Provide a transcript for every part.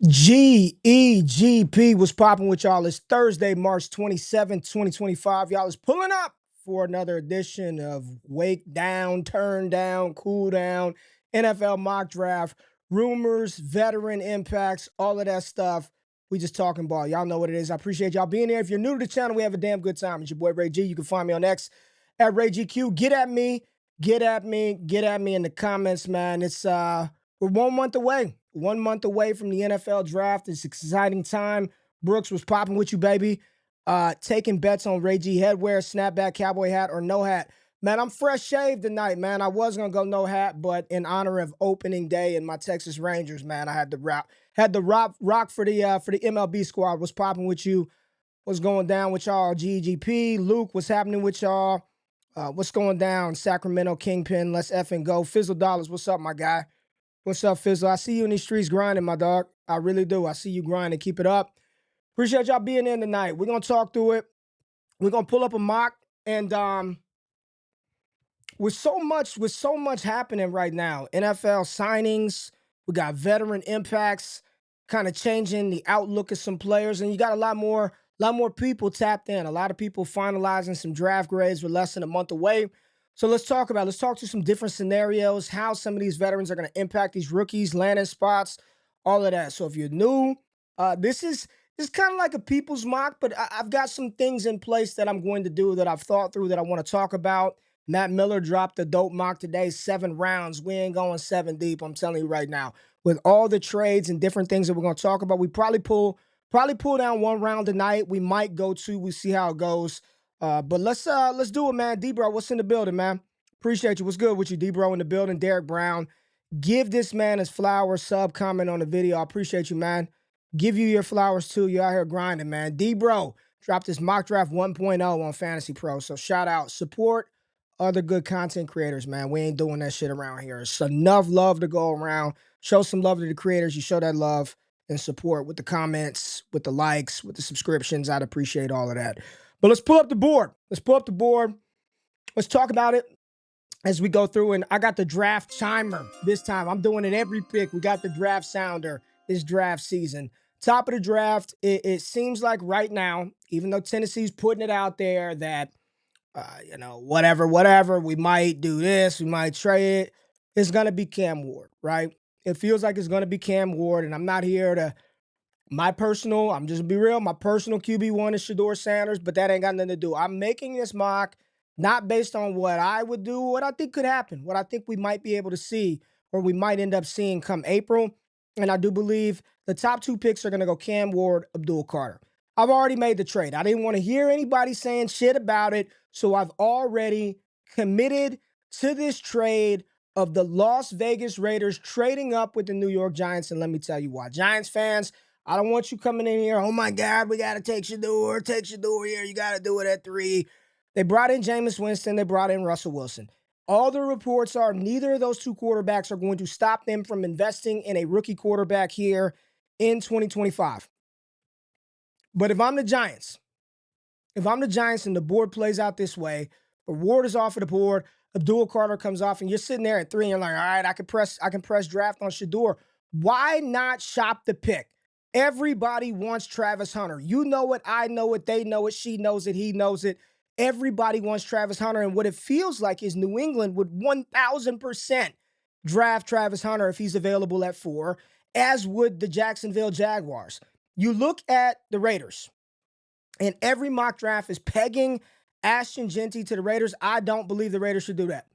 GEGP was popping with y'all. It's Thursday, March 27th, 2025. Y'all is pulling up for another edition of Wake Down, Turn Down, Cool Down, NFL mock draft, rumors, veteran impacts, all of that stuff. We just talking ball. Y'all know what it is. I appreciate y'all being here. If you're new to the channel, we have a damn good time. It's your boy Ray G. You can find me on X at RayGQue. Get at me in the comments, man. We're 1 month away. 1 month away from the NFL draft. It's an exciting time. Brooks was popping with you, baby. Taking bets on Ray G headwear, snapback, cowboy hat, or no hat. Man, I'm fresh shaved tonight, man. I was gonna go no hat, but in honor of opening day and my Texas Rangers, man, I had to rock for the MLB squad. Was popping with you. What's going down with y'all? GGP, Luke, what's happening with y'all? What's going down? Sacramento Kingpin, let's effing go. Fizzle Dollars, what's up, my guy? What's up, Fizzle? I see you in these streets grinding, my dog. I really do. I see you grinding. Keep it up. Appreciate y'all being in tonight. We're gonna talk through it. We're gonna pull up a mock, and with so much happening right now, NFL signings, we got veteran impacts, kind of changing the outlook of some players, and you got a lot more people tapped in. A lot of people finalizing some draft grades with less than a month away. So let's talk to some different scenarios, how some of these veterans are going to impact these rookies, landing spots, all of that. So if you're new, this is kind of like a people's mock, but I've got some things in place that I'm going to do that I've thought through that I want to talk about. Matt Miller dropped a dope mock today, 7 rounds. We ain't going 7 deep, I'm telling you right now. With all the trades and different things that we're going to talk about, we probably pull down 1 round tonight. We might go 2. We see how it goes. But let's do it, man. D-Bro, what's in the building, man? Appreciate you. What's good with you, D-Bro, in the building? Derek Brown. Give this man his flowers. Comment on the video. I appreciate you, man. Give you your flowers, too. You're out here grinding, man. D-Bro dropped his mock draft 1.0 on Fantasy Pro. So shout out. Support other good content creators, man. We ain't doing that shit around here. It's enough love to go around. Show some love to the creators. You show that love and support with the comments, with the likes, with the subscriptions. I'd appreciate all of that. But let's pull up the board. Let's talk about it as we go through. And I got the draft chimer this time. I'm doing it every pick. We got the draft sounder this draft season. Top of the draft, it seems like right now, even though Tennessee's putting it out there that whatever, we might do this, we might trade it. It's going to be Cam Ward, right? It feels like it's going to be Cam Ward, and I'm not here to, I'm just gonna be real, my personal QB1 is Shedeur Sanders, but that ain't got nothing to do. I'm making this mock not based on what I would do, what I think could happen, what I think we might be able to see, or we might end up seeing come April. And I do believe the top 2 picks are going to go Cam Ward, Abdul Carter. I've already made the trade. I didn't want to hear anybody saying shit about it. So I've already committed to this trade of the Las Vegas Raiders trading up with the New York Giants. And let me tell you why. Giants fans, I don't want you coming in here, oh my God, we got to take Shedeur here. You got to do it at 3. They brought in Jameis Winston. They brought in Russell Wilson. All the reports are neither of those 2 quarterbacks are going to stop them from investing in a rookie quarterback here in 2025. But if I'm the Giants and the board plays out this way, Ward is off of the board, Abdul Carter comes off, and you're sitting there at 3 and you're like, all right, I can press draft on Shedeur. Why not shop the pick? Everybody wants Travis Hunter. You know it, I know it, they know it, she knows it, he knows it. Everybody wants Travis Hunter, and what it feels like is New England would 1,000% draft Travis Hunter if he's available at 4, as would the Jacksonville Jaguars. You look at the Raiders, and every mock draft is pegging Ashton Jeanty to the Raiders. I don't believe the Raiders should do that.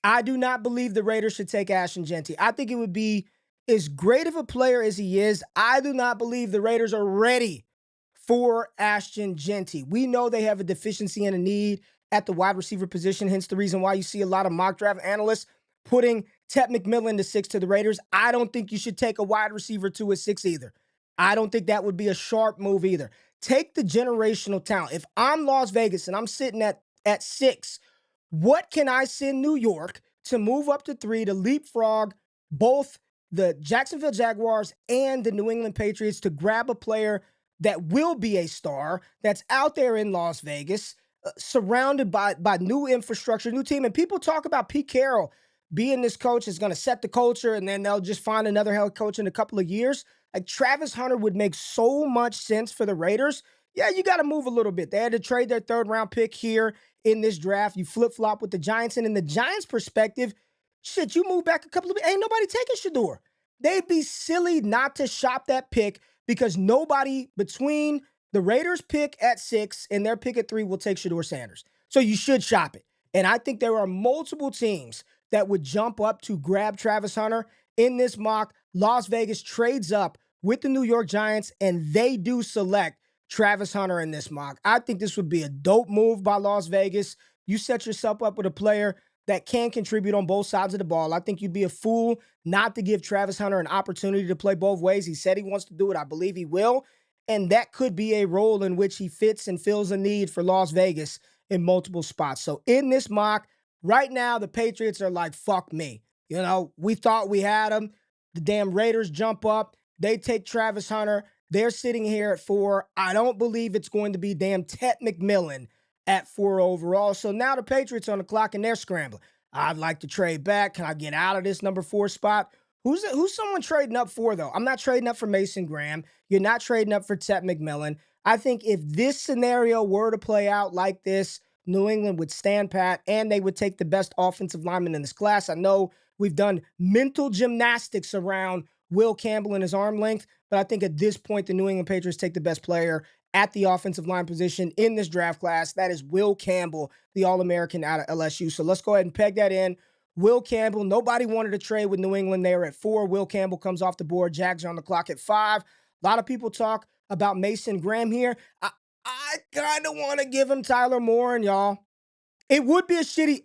I do not believe the Raiders should take Ashton Jeanty. I think it would be as great of a player as he is. I do not believe the Raiders are ready for Ashton Jeanty. We know they have a deficiency and a need at the wide receiver position, hence the reason why you see a lot of mock draft analysts putting Ted McMillan to 6 to the Raiders. I don't think you should take a wide receiver 2 at 6 either. I don't think that would be a sharp move either. Take the generational talent. If I'm Las Vegas and I'm sitting at 6, what can I send New York to move up to 3 to leapfrog both the Jacksonville Jaguars and the New England Patriots to grab a player that will be a star, that's out there in Las Vegas, surrounded by new infrastructure, new team. And people talk about Pete Carroll being this coach is going to set the culture and then they'll just find another head coach in a couple of years. Like Travis Hunter would make so much sense for the Raiders. Yeah, you got to move a little bit. They had to trade their third round pick here in this draft. You flip flop with the Giants. And in the Giants' perspective, shit, you move back a couple of, ain't nobody taking Shedeur. They'd be silly not to shop that pick because nobody between the Raiders pick at 6 and their pick at 3 will take Shedeur Sanders. So you should shop it. And I think there are multiple teams that would jump up to grab Travis Hunter in this mock. Las Vegas trades up with the New York Giants, and they do select Travis Hunter in this mock. I think this would be a dope move by Las Vegas. You set yourself up with a player that can contribute on both sides of the ball. I think you'd be a fool not to give Travis Hunter an opportunity to play both ways. He said he wants to do it. I believe he will. And that could be a role in which he fits and fills a need for Las Vegas in multiple spots. So in this mock, right now, the Patriots are like, fuck me. You know, we thought we had him. The damn Raiders jump up. They take Travis Hunter. They're sitting here at 4. I don't believe it's going to be damn Ted McMillan at 4 overall. So now the Patriots on the clock and they're scrambling. I'd like to trade back. Can I get out of this number 4 spot? Who's someone trading up for, though? I'm not trading up for Mason Graham. You're not trading up for Ted McMillan. I think if this scenario were to play out like this, New England would stand pat and they would take the best offensive lineman in this class. I know we've done mental gymnastics around Will Campbell and his arm length, but I think at this point, the New England Patriots take the best player at the offensive line position in this draft class. That is Will Campbell, the All-American out of LSU. So let's go ahead and peg that in. Will Campbell, nobody wanted to trade with New England. They were at 4. Will Campbell comes off the board. Jags are on the clock at 5. A lot of people talk about Mason Graham here. I kind of want to give him Tyler Moore, and y'all. It would be a shitty,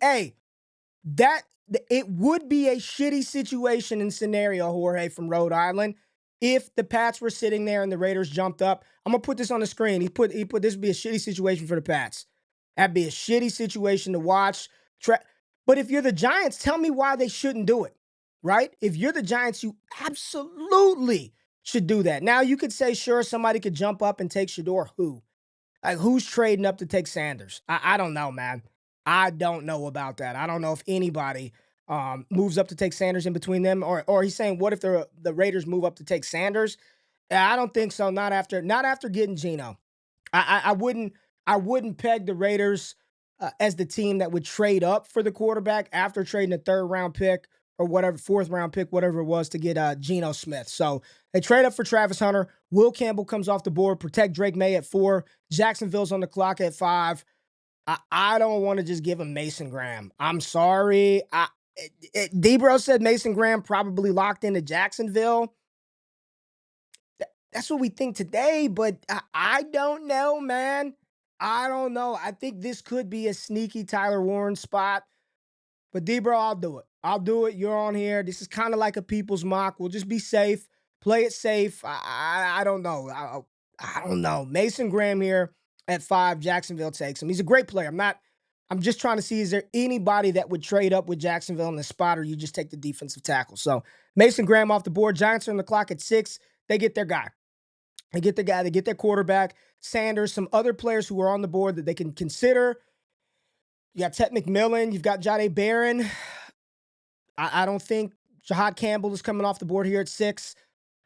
it would be a shitty situation and scenario, Jorge, from Rhode Island, if the Pats were sitting there and the Raiders jumped up. I'm gonna put this on the screen. He put this would be a shitty situation for the Pats. That'd be a shitty situation to watch. But if you're the Giants, tell me why they shouldn't do it, right? If you're the Giants, you absolutely should do that. Now you could say, sure, somebody could jump up and take Shedeur. Who? Like, who's trading up to take Sanders? I don't know, man. I don't know about that. I don't know if anybody moves up to take Sanders in between them, or he's saying, what if the Raiders move up to take Sanders? I don't think so. Not after getting Geno. I wouldn't peg the Raiders as the team that would trade up for the quarterback after trading a 3rd round pick or whatever, 4th round pick, whatever it was, to get Geno Smith. So they trade up for Travis Hunter. Will Campbell comes off the board. Protect Drake May at 4. Jacksonville's on the clock at 5. I don't want to just give him Mason Graham. I'm sorry. Debro said Mason Graham probably locked into Jacksonville. That's what we think today, but I don't know, man. I don't know. I think this could be a sneaky Tyler Warren spot. But Debro, I'll do it. I'll do it. You're on here. This is kind of like a people's mock. We'll just be safe. Play it safe. I don't know. I don't know. Mason Graham here at 5. Jacksonville takes him. He's a great player. I'm just trying to see, is there anybody that would trade up with Jacksonville in the spot, or you just take the defensive tackle? So Mason Graham off the board. Giants are on the clock at 6. They get their guy. They get their quarterback. Sanders, some other players who are on the board that they can consider. You got Ted McMillan. You've got Jahdae Barron. I don't think Jihaad Campbell is coming off the board here at 6.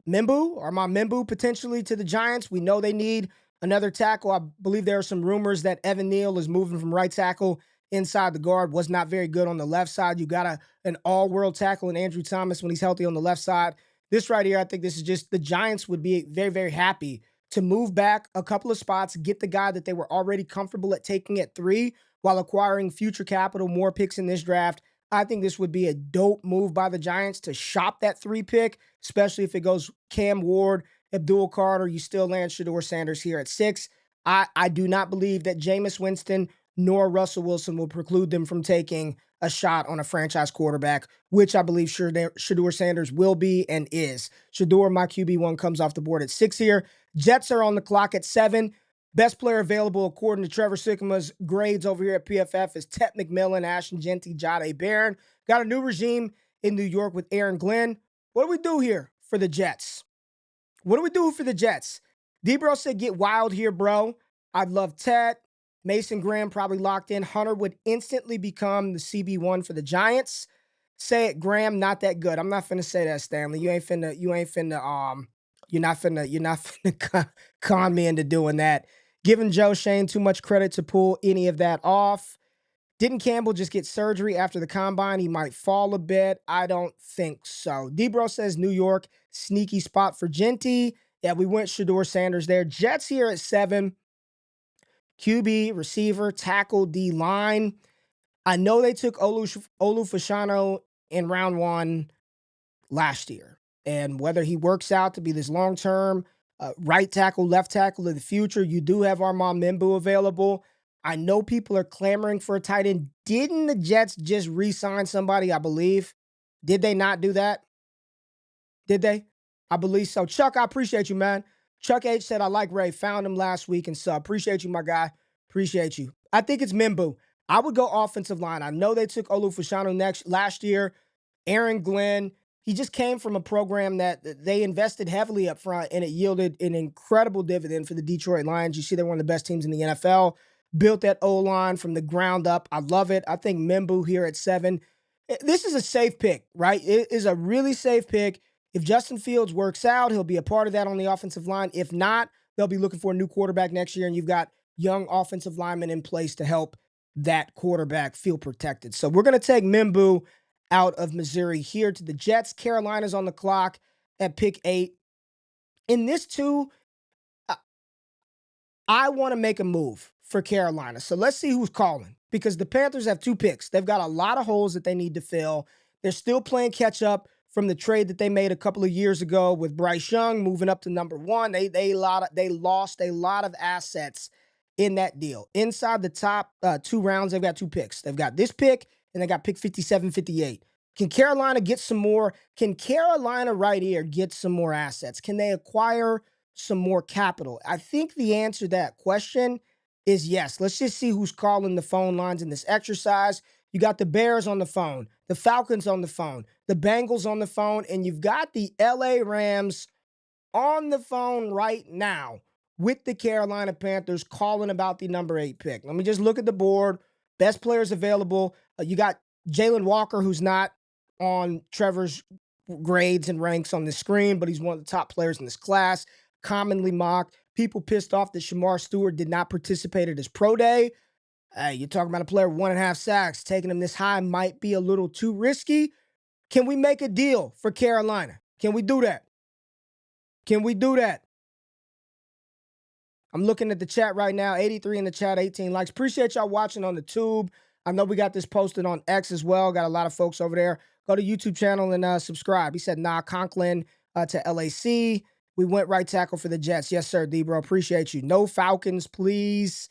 Membu potentially to the Giants. We know they need another tackle. I believe there are some rumors that Evan Neal is moving from right tackle inside the guard. Was not very good on the left side. You got an all-world tackle in Andrew Thomas when he's healthy on the left side. This right here, I think this is just the Giants would be very, very happy to move back a couple of spots, get the guy that they were already comfortable at taking at 3 while acquiring future capital, more picks in this draft. I think this would be a dope move by the Giants to shop that 3 pick, especially if it goes Cam Ward, Abdul Carter. You still land Shedeur Sanders here at 6. I do not believe that Jameis Winston nor Russell Wilson will preclude them from taking a shot on a franchise quarterback, which I believe Shedeur Sanders will be and is. Shedeur, my QB1, comes off the board at 6 here. Jets are on the clock at 7. Best player available, according to Trevor Sikkema's grades over here at PFF, is Ted McMillan, Ashton, Jeanty, Jahdae Barron. Got a new regime in New York with Aaron Glenn. What do we do here for the Jets? What do we do for the Jets? D-Bro said, get wild here, bro. I'd love Ted. Mason Graham probably locked in. Hunter would instantly become the CB1 for the Giants. Say it, Graham, not that good. I'm not finna say that, Stanley. You're not finna con me into doing that. Giving Joe Shane too much credit to pull any of that off. Didn't Campbell just get surgery after the combine? He might fall a bit. I don't think so. Debro says New York, sneaky spot for Jeanty. Yeah, we went Shedeur Sanders there. Jets here at 7. QB, receiver, tackle, D line. I know they took Olu Fashanu in round 1 last year. And whether he works out to be this long-term right tackle, left tackle of the future, you do have Armand Membu available. I know people are clamoring for a tight end. Didn't the Jets just re-sign somebody, I believe? Did they not do that? Did they? I believe so. Chuck, I appreciate you, man. Chuck H said, I like Ray. Found him last week and so appreciate you, my guy. Appreciate you. I think it's Membu. I would go offensive line. I know they took Olu Fashanu last year. Aaron Glenn, he just came from a program that they invested heavily up front, and it yielded an incredible dividend for the Detroit Lions. You see, they're one of the best teams in the NFL. Built that O-line from the ground up. I love it. I think Membu here at 7. This is a safe pick, right? It is a really safe pick. If Justin Fields works out, he'll be a part of that on the offensive line. If not, they'll be looking for a new quarterback next year, and you've got young offensive linemen in place to help that quarterback feel protected. So we're going to take Membu out of Missouri here to the Jets. Carolina's on the clock at pick 8. In this too, I want to make a move for Carolina. So let's see who's calling, because the Panthers have 2 picks. They've got a lot of holes that they need to fill. They're still playing catch up from the trade that they made a couple of years ago with Bryce Young moving up to number 1. They lost a lot of assets in that deal. Inside the top 2 rounds, they've got 2 picks. They've got this pick, and they got pick 57, 58. Can Carolina get some more? Can Carolina right here get some more assets? Can they acquire some more capital? I think the answer to that question is yes. Let's just see who's calling the phone lines in this exercise. You got the Bears on the phone, the Falcons on the phone, the Bengals on the phone, and you've got the LA Rams on the phone right now with the Carolina Panthers calling about the number 8 pick. Let me just look at the board. Best players available. You got Jalon Walker, who's not on Trevor's grades and ranks on the screen, but he's one of the top players in this class, commonly mocked. People pissed off that Shamar Stewart did not participate at his pro day. Hey, you're talking about a player with 1.5 sacks. Taking him this high might be a little too risky. Can we make a deal for Carolina? Can we do that? Can we do that? I'm looking at the chat right now. 83 in the chat, 18 likes. Appreciate y'all watching on the tube. I know we got this posted on X as well. Got a lot of folks over there. Go to YouTube channel and subscribe. He said, nah, Conklin to LAC. We went right tackle for the Jets. Yes, sir, D-Bro. Appreciate you. No Falcons, please.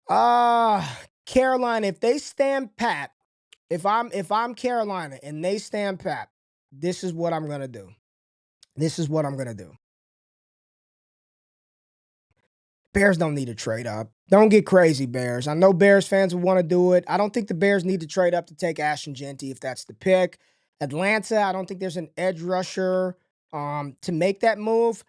Carolina, if they stand pat, if I'm Carolina and they stand pat, this is what I'm going to do. This is what I'm going to do. Bears don't need to trade up. Don't get crazy, Bears. I know Bears fans will want to do it. I don't think the Bears need to trade up to take Ashton Jeanty if that's the pick. Atlanta, I don't think there's an edge rusher to make that move.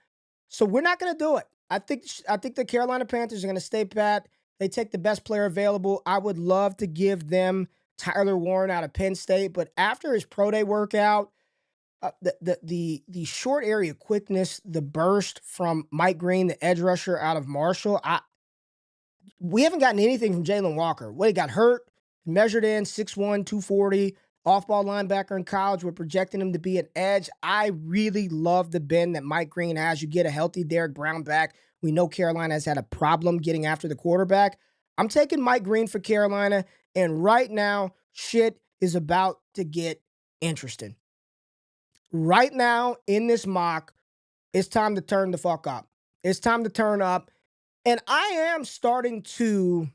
So we're not going to do it. I think the Carolina Panthers are going to stay pat. They take the best player available. I would love to give them Tyler Warren out of Penn State, but after his pro day workout, the short area quickness, the burst from Mike Green, the edge rusher out of Marshall, we haven't gotten anything from Jalon Walker. He got hurt, measured in 6'1", 240, off-ball linebacker in college. We're projecting him to be an edge. I really love the bend that Mike Green has. You get a healthy Derek Brown back. We know Carolina has had a problem getting after the quarterback. I'm taking Mike Green for Carolina, and right now, shit is about to get interesting. Right now, in this mock, it's time to turn the fuck up. It's time to turn up. And I am starting to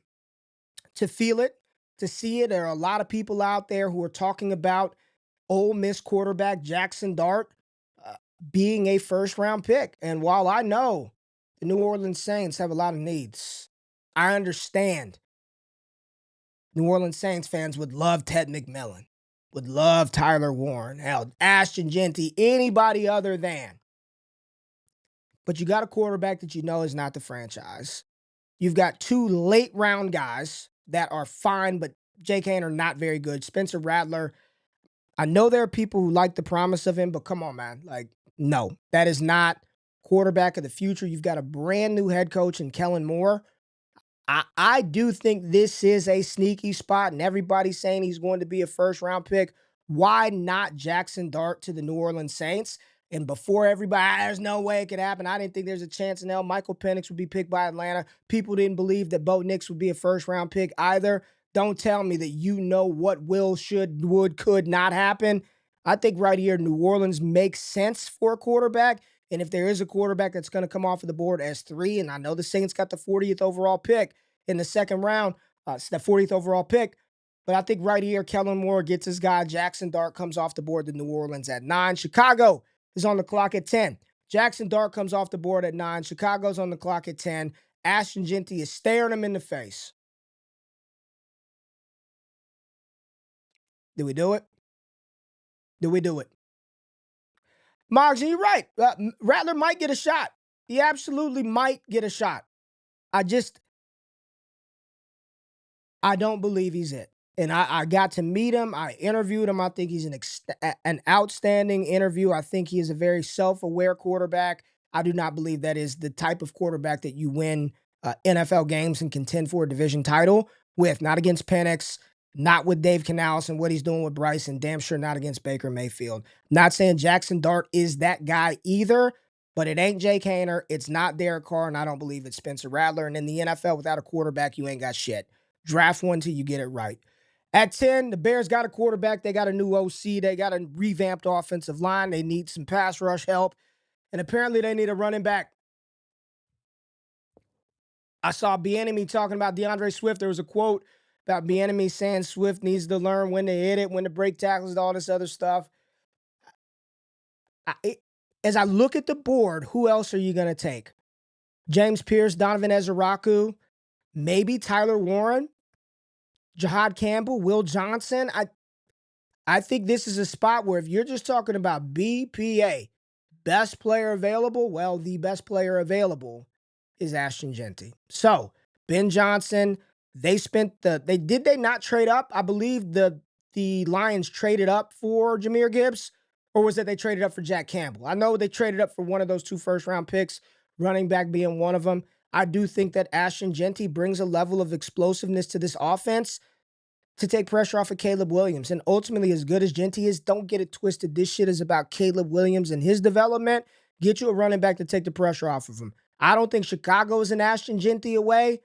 feel it, to see it. There are a lot of people out there who are talking about Ole Miss quarterback Jackson Dart being a first-round pick. And while I know the New Orleans Saints have a lot of needs, I understand New Orleans Saints fans would love Ted McMillan, would love Tyler Warren, hell, Ashton Jeanty, anybody other than. But you got a quarterback that you know is not the franchise. You've got 2 late-round guys that are fine, but J.K. are not very good. Spencer Rattler, I know there are people who like the promise of him, but come on, man. Like, no, that is not quarterback of the future. You've got a brand new head coach in Kellen Moore. I do think this is a sneaky spot, and everybody's saying he's going to be a first round pick. Why not Jackson Dart to the New Orleans Saints? And before everybody, there's no way it could happen. I didn't think there's a chance in hell Michael Penix would be picked by Atlanta. People didn't believe that Bo Nix would be a first round pick either. Don't tell me that you know what will, should, would, could not happen. I think right here, New Orleans makes sense for a quarterback. And if there is a quarterback that's going to come off of the board as 3, and I know the Saints got the 40th overall pick in the second round, it's the 40th overall pick. But I think right here, Kellen Moore gets his guy. Jackson Dart comes off the board to New Orleans at 9. Chicago is on the clock at 10. Jackson Dart comes off the board at 9. Chicago's on the clock at 10. Ashton Jeanty is staring him in the face. Do we do it? Do we do it? Moggs, and you're right. Rattler might get a shot. He absolutely might get a shot. I just, I don't believe he's it. And I got to meet him. I interviewed him. I think he's an outstanding interview. I think he is a very self-aware quarterback. I do not believe that is the type of quarterback that you win NFL games and contend for a division title with. Not against Penix, not with Dave Canales and what he's doing with Bryce, and damn sure not against Baker Mayfield. Not saying Jackson Dart is that guy either, but it ain't Jake Haener. It's not Derek Carr, and I don't believe it's Spencer Rattler. And in the NFL, without a quarterback, you ain't got shit. Draft one till you get it right. At 10, the Bears got a quarterback. They got a new OC. They got a revamped offensive line. They need some pass rush help. And apparently they need a running back. I saw Bieniemy talking about DeAndre Swift. There was a quote about Bieniemy saying Swift needs to learn when to hit it, when to break tackles, all this other stuff. As I look at the board, who else are you going to take? James Pearce, Donovan Ezeraku, maybe Tyler Warren, Jihaad Campbell, Will Johnson. I think this is a spot where if you're just talking about BPA, best player available, well, the best player available is Ashton Jeanty. So, Ben Johnson, they not trade up? I believe the Lions traded up for Jahmyr Gibbs, or was it they traded up for Jack Campbell? I know they traded up for one of those 2 first-round picks, running back being one of them. I do think that Ashton Jeanty brings a level of explosiveness to this offense to take pressure off of Caleb Williams. And ultimately, as good as Jeanty is, don't get it twisted. This shit is about Caleb Williams and his development. Get you a running back to take the pressure off of him. I don't think Chicago is an Ashton Jeanty away,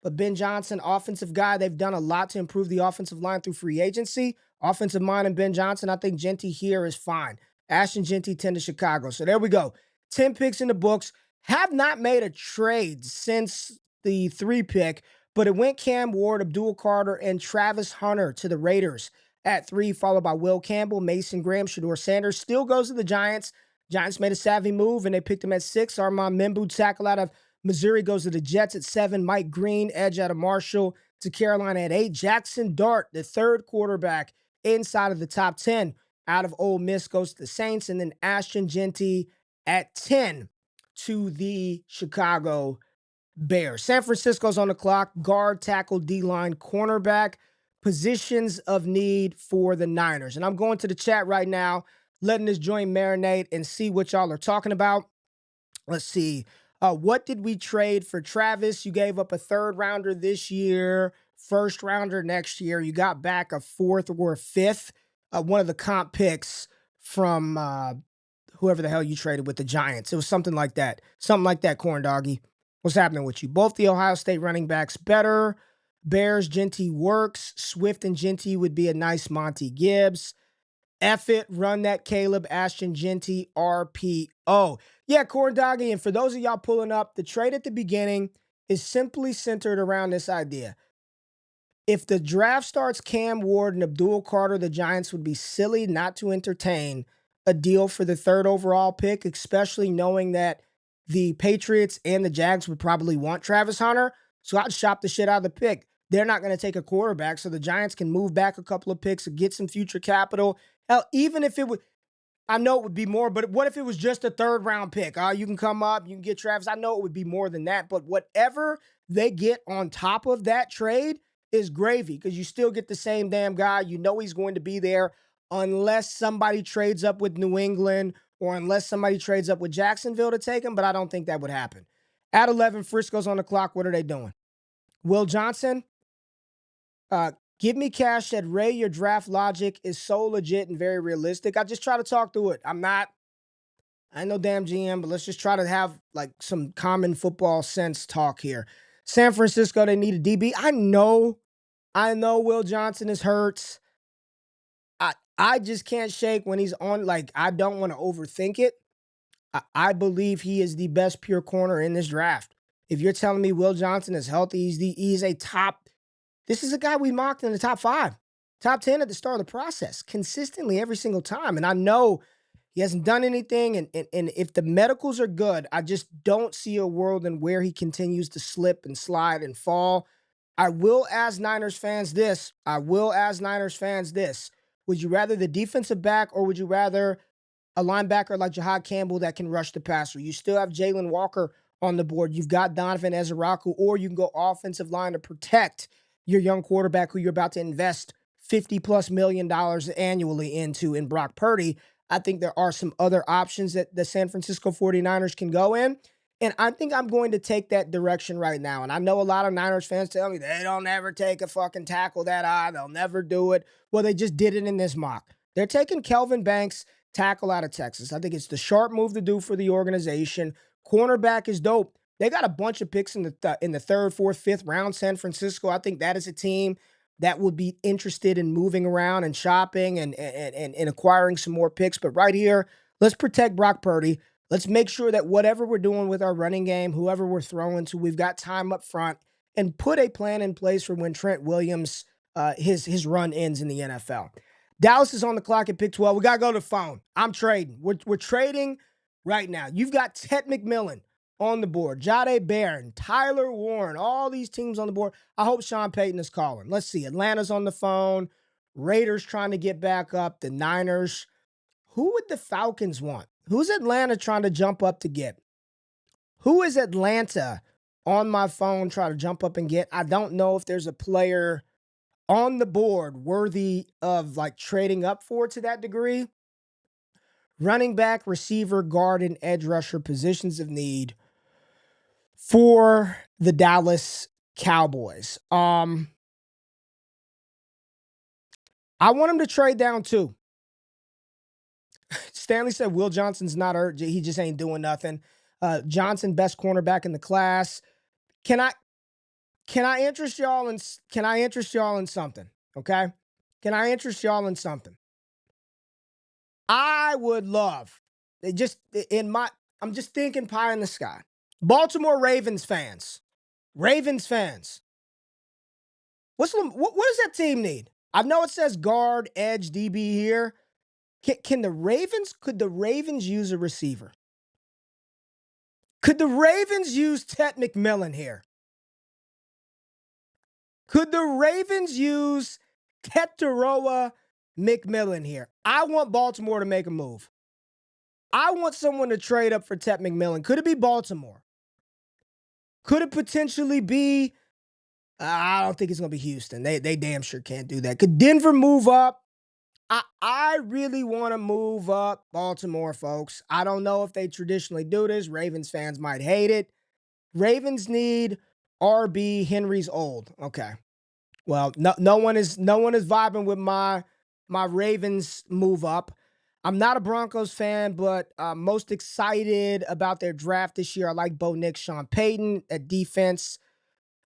but Ben Johnson, offensive guy, they've done a lot to improve the offensive line through free agency. Offensive mind and Ben Johnson, I think Jeanty here is fine. Ashton Jeanty, 10 to Chicago. So there we go. 10 picks in the books. Have not made a trade since the 3 pick, but it went Cam Ward, Abdul Carter, and Travis Hunter to the Raiders at 3, followed by Will Campbell, Mason Graham, Shedeur Sanders. Still goes to the Giants. Giants made a savvy move, and they picked him at 6. Armand Membu, tackle out of Missouri, goes to the Jets at 7. Mike Green, edge out of Marshall, to Carolina at 8. Jackson Dart, the 3rd quarterback inside of the top 10 out of Ole Miss, goes to the Saints. And then Ashton Jeanty at 10 to the Chicago Bears. San Francisco's on the clock. Guard, tackle, D-line, cornerback. Positions of need for the Niners. And I'm going to the chat right now, letting this joint marinate and see what y'all are talking about. Let's see. What did we trade for Travis? You gave up a 3rd rounder this year, 1st rounder next year. You got back a 4th or 5th. One of the comp picks from whoever the hell you traded with, the Giants. It was something like that. Something like that, Corn Doggy. What's happening with you? Both the Ohio State running backs better. Bears, Jeanty works. Swift and Jeanty would be a nice Monty Gibbs. F it, run that Caleb, Ashton Jeanty, RPO. Yeah, Corn Doggy, and for those of y'all pulling up, the trade at the beginning is simply centered around this idea. If the draft starts Cam Ward and Abdul Carter, the Giants would be silly not to entertain a deal for the 3rd overall pick, especially knowing that the Patriots and the Jags would probably want Travis Hunter. So I'd shop the shit out of the pick. They're not going to take a quarterback, so the Giants can move back a couple of picks and get some future capital. Hell, even if it would, I know it would be more, but what if it was just a 3rd round pick? You can come up, you can get Travis. I know it would be more than that, but whatever they get on top of that trade is gravy, because you still get the same damn guy. You know he's going to be there unless somebody trades up with New England or unless somebody trades up with Jacksonville to take him, but I don't think that would happen. At 11, Frisco's on the clock. What are they doing? Will Johnson, give me cash. Said, Ray, your draft logic is so legit and very realistic. I just try to talk through it. I ain't no damn GM, but let's just try to have like some common football sense talk here. San Francisco, they need a DB. I know Will Johnson is hurt. I just can't shake when he's on. Like, I don't want to overthink it. I believe he is the best pure corner in this draft. If you're telling me Will Johnson is healthy, he's a top. This is a guy we mocked in the top 5, top 10 at the start of the process consistently every single time. And I know he hasn't done anything. And if the medicals are good, I just don't see a world in where he continues to slip and slide and fall. I will ask Niners fans this. Would you rather the defensive back or would you rather a linebacker like Jihaad Campbell that can rush the passer? You still have Jalon Walker on the board. You've got Donovan Ezeraku, or you can go offensive line to protect your young quarterback who you're about to invest $50+ million annually into in Brock Purdy. I think there are some other options that the San Francisco 49ers can go in. And I think I'm going to take that direction right now. And I know a lot of Niners fans tell me they don't ever take a fucking tackle that high. They'll never do it. Well, they just did it in this mock. They're taking Kelvin Banks, tackle out of Texas. I think it's the sharp move to do for the organization. Cornerback is dope. They got a bunch of picks in the third, fourth, fifth round. San Francisco, I think that is a team that would be interested in moving around and shopping and acquiring some more picks. But right here, let's protect Brock Purdy. Let's make sure that whatever we're doing with our running game, whoever we're throwing to, we've got time up front and put a plan in place for when Trent Williams, his run ends in the NFL. Dallas is on the clock at pick 12. We got to go to the phone. I'm trading. We're trading right now. You've got Ted McMillan on the board, Jahdae Barron, Tyler Warren, all these teams on the board. I hope Sean Payton is calling. Let's see. Atlanta's on the phone. Raiders trying to get back up. The Niners. Who would the Falcons want? Who's Atlanta trying to jump up to get? Who is Atlanta on my phone trying to jump up and get? I don't know if there's a player on the board worthy of like trading up for to that degree. Running back, receiver, guard, and edge rusher positions of need for the Dallas Cowboys. I want him to trade down too. Stanley said Will Johnson's not urgent. He just ain't doing nothing. Johnson, best cornerback in the class. Can I interest y'all in something? Okay? Can I interest y'all in something? I would love, I'm just thinking pie in the sky. Baltimore Ravens fans. What does that team need? I know it says guard, edge, DB here. Could the Ravens use a receiver? Could the Ravens use Ted McMillan here? Could the Ravens use Tetairoa McMillan here? I want Baltimore to make a move. I want someone to trade up for Ted McMillan. Could it be Baltimore? Could it potentially be? I don't think it's going to be Houston. They damn sure can't do that. Could Denver move up? I really want to move up Baltimore, folks. I don't know if they traditionally do this. Ravens fans might hate it. Ravens need RB. Henry's old. Okay. Well, no one is vibing with my Ravens move up. I'm not a Broncos fan, but most excited about their draft this year. I like Bo Nix, Sean Payton at defense.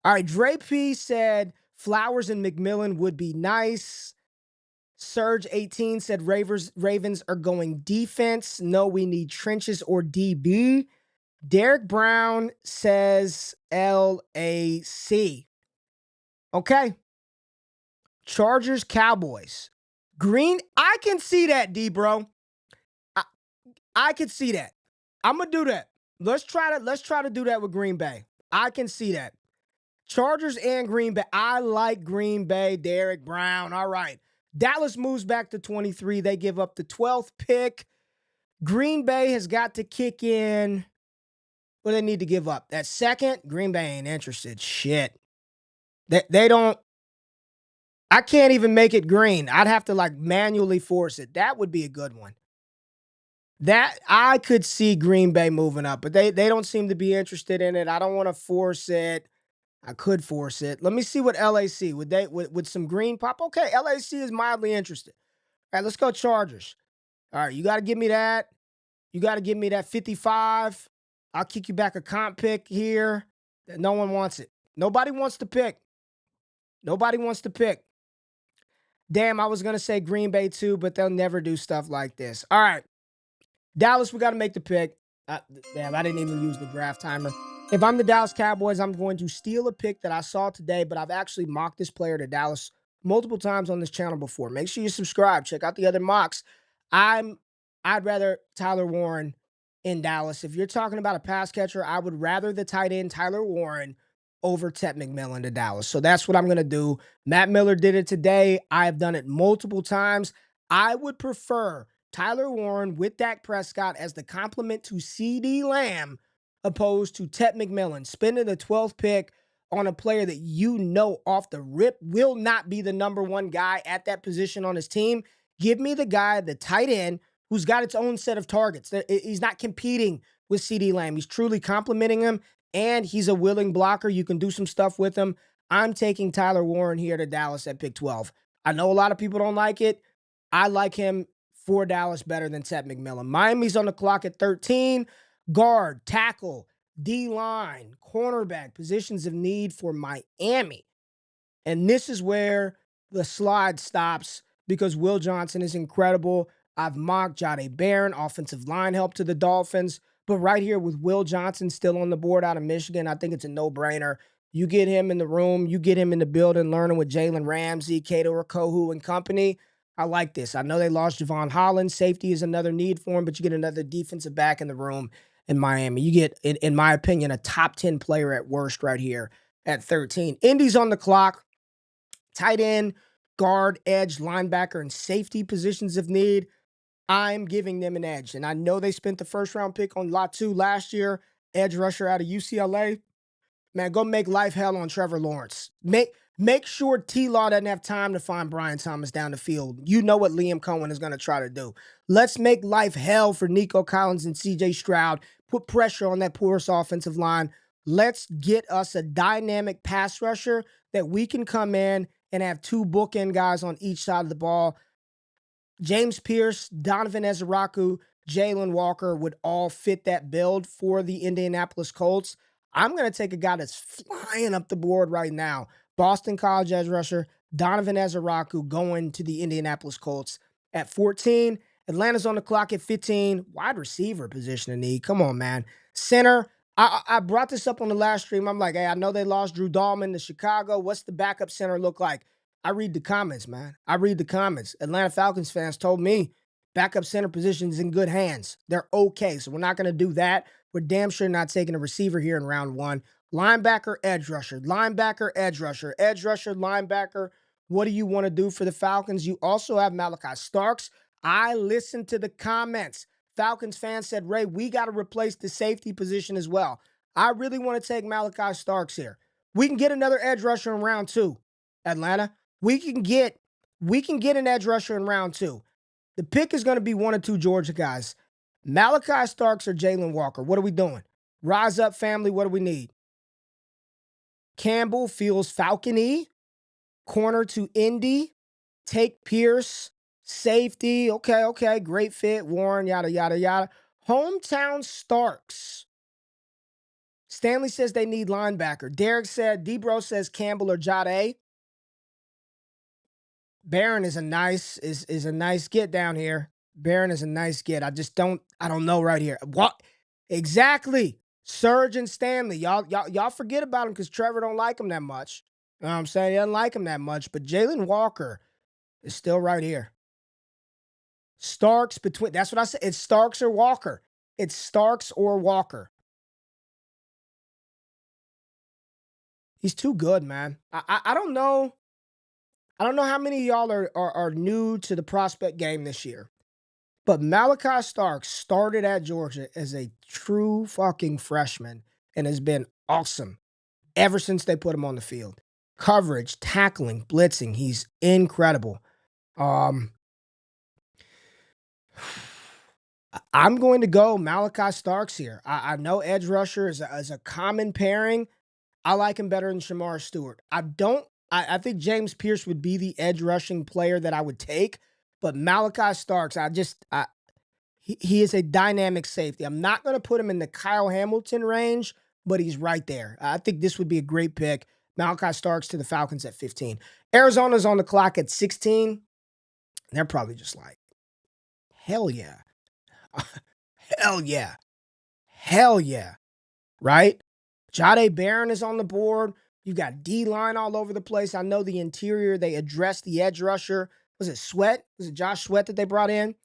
All right, Dre P said Flowers and McMillan would be nice. Surge18 said Ravens are going defense. No, we need trenches or DB. Derek Brown says LAC. Okay. Chargers, Cowboys. Green, I can see that, D-bro. I can see that. I'm going to do that. Let's try to do that with Green Bay. I can see that. Chargers and Green Bay. I like Green Bay, Derek Brown. All right. Dallas moves back to 23. They give up the 12th pick. Green Bay has got to kick in. What do they need to give up? That second? Green Bay ain't interested. Shit. They don't. I can't even make it green. I'd have to like manually force it. That would be a good one. That I could see Green Bay moving up, but they don't seem to be interested in it. I don't want to force it. I could force it. Let me see what LAC would they with some green pop. Okay, LAC is mildly interested. All right, let's go Chargers. All right, you got to give me that. You got to give me that 55. I'll kick you back a comp pick here. No one wants it. Nobody wants to pick. Nobody wants to pick. Damn, I was gonna say Green Bay too, but they'll never do stuff like this. All right. Dallas, we got to make the pick. Damn, I didn't even use the draft timer. If I'm the Dallas Cowboys, I'm going to steal a pick that I saw today, but I've actually mocked this player to Dallas multiple times on this channel before. Make sure you subscribe. Check out the other mocks. I'd rather Tyler Warren in Dallas. If you're talking about a pass catcher, I would rather the tight end Tyler Warren over Ted McMillan to Dallas. So that's what I'm going to do. Matt Miller did it today. I have done it multiple times. I would prefer Tyler Warren with Dak Prescott as the complement to CD Lamb opposed to Ted McMillan, spending the 12th pick on a player that you know off the rip will not be the number one guy at that position on his team. Give me the guy, the tight end, who's got its own set of targets. He's not competing with CD Lamb. He's truly complimenting him, and he's a willing blocker. You can do some stuff with him. I'm taking Tyler Warren here to Dallas at pick 12. I know a lot of people don't like it. I like him for Dallas better than Ted McMillan. Miami's on the clock at 13. Guard, tackle, D-line, cornerback, positions of need for Miami. And this is where the slide stops because Will Johnson is incredible. I've mocked Jahdae Barron, offensive line help to the Dolphins. But right here with Will Johnson still on the board out of Michigan, I think it's a no-brainer. You get him in the room, you get him in the building, learning with Jalen Ramsey, Kato Rakohu, and company. I like this. I know they lost Javon Holland. Safety is another need for him, but you get another defensive back in the room in Miami. You get, in my opinion, a top 10 player at worst right here at 13. Indy's on the clock. Tight end, guard, edge, linebacker, and safety positions of need. I'm giving them an edge. And I know they spent the first round pick on lot 2 last year, edge rusher out of UCLA. Man, go make life hell on Trevor Lawrence. Make sure T-Law doesn't have time to find Brian Thomas down the field. You know what Liam Cohen is going to try to do. Let's make life hell for Nico Collins and CJ Stroud. Put pressure on that Pearce offensive line. Let's get us a dynamic pass rusher that we can come in and have 2 bookend guys on each side of the ball. James Pearce, Donovan Ezeraku, Jalon Walker would all fit that build for the Indianapolis Colts. I'm going to take a guy that's flying up the board right now. Boston College edge rusher, Donovan Ezeraku going to the Indianapolis Colts at 14. Atlanta's on the clock at 15. Wide receiver position in need. Come on, man. Center. I brought this up on the last stream. I'm like, hey, I know they lost Drew Dahlman to Chicago. What's the backup center look like? I read the comments, man. I read the comments. Atlanta Falcons fans told me backup center position is in good hands. They're okay, so we're not going to do that. We're damn sure not taking a receiver here in round 1. Linebacker, edge rusher. Linebacker, edge rusher. Edge rusher, linebacker. What do you want to do for the Falcons? You also have Malachi Starks. I listened to the comments. Falcons fans said, Ray, we got to replace the safety position as well. I really want to take Malachi Starks here. We can get another edge rusher in round 2, Atlanta. We can get an edge rusher in round 2. The pick is going to be 1 or 2 Georgia guys. Malachi Starks or Jalon Walker. What are we doing? Rise up, family. What do we need? Campbell feels Falcon-y. Corner to Indy. Take Pearce. Safety. Okay. Great fit. Warren, yada, yada, yada. Hometown Starks. Stanley says they need linebacker. Derek said, Debro says Campbell or Jahdae. Barron is a nice get down here. Barron is a nice get. I don't know right here. What exactly? Surge and Stanley. Y'all forget about him because Trevor don't like him that much. You know what I'm saying? He doesn't like him that much. But Jalon Walker is still right here. Starks between. That's what I said. It's Starks or Walker. It's Starks or Walker. He's too good, man. I don't know. I don't know how many of y'all are new to the prospect game this year, but Malachi Starks started at Georgia as a true fucking freshman and has been awesome ever since they put him on the field. coverage, tackling, blitzing. He's incredible. Um, I'm going to go Malachi Starks here. I know edge rusher is a common pairing. I like him better than Shamar Stewart. I don't. I think James Pearce would be the edge rushing player that I would take, but Malachi Starks, he is a dynamic safety. I'm not going to put him in the Kyle Hamilton range, but he's right there. I think this would be a great pick. Malachi Starks to the Falcons at 15. Arizona's on the clock at 16. They're probably just like, hell yeah. Hell yeah. Hell yeah. Right? Jahdae Barron is on the board. You've got D-line all over the place. I know the interior, they addressed the edge rusher. Was it Sweat? Was it Josh Sweat that they brought in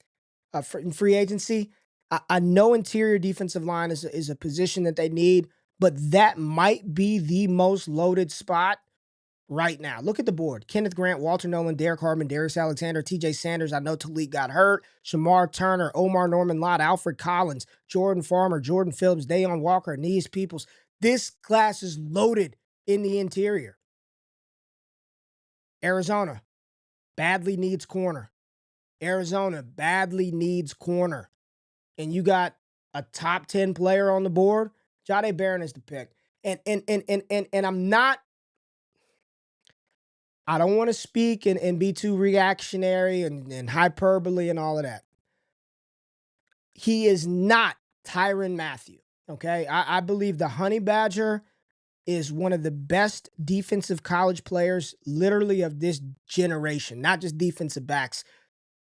in free agency? I know interior defensive line is a position that they need, but that might be the most loaded spot right now. Look at the board. Kenneth Grant, Walter Nolen, Derek Hartman, Darius Alexander, TJ Sanders. I know Talik got hurt. Shamar Turner, Omar Norman Lott, Alfred Collins, Jordan Farmer, Jordan Phillips, Dayon Walker, Aeneas Peoples. This class is loaded in the interior. Arizona badly needs corner. Arizona badly needs corner. And you got a top 10 player on the board. Jahdae Barron is the pick. And I'm not, I don't want to speak and be too reactionary and hyperbole and all of that. He is not Tyrann Mathieu, okay? I believe the Honey Badger is one of the best defensive college players literally of this generation, not just defensive backs,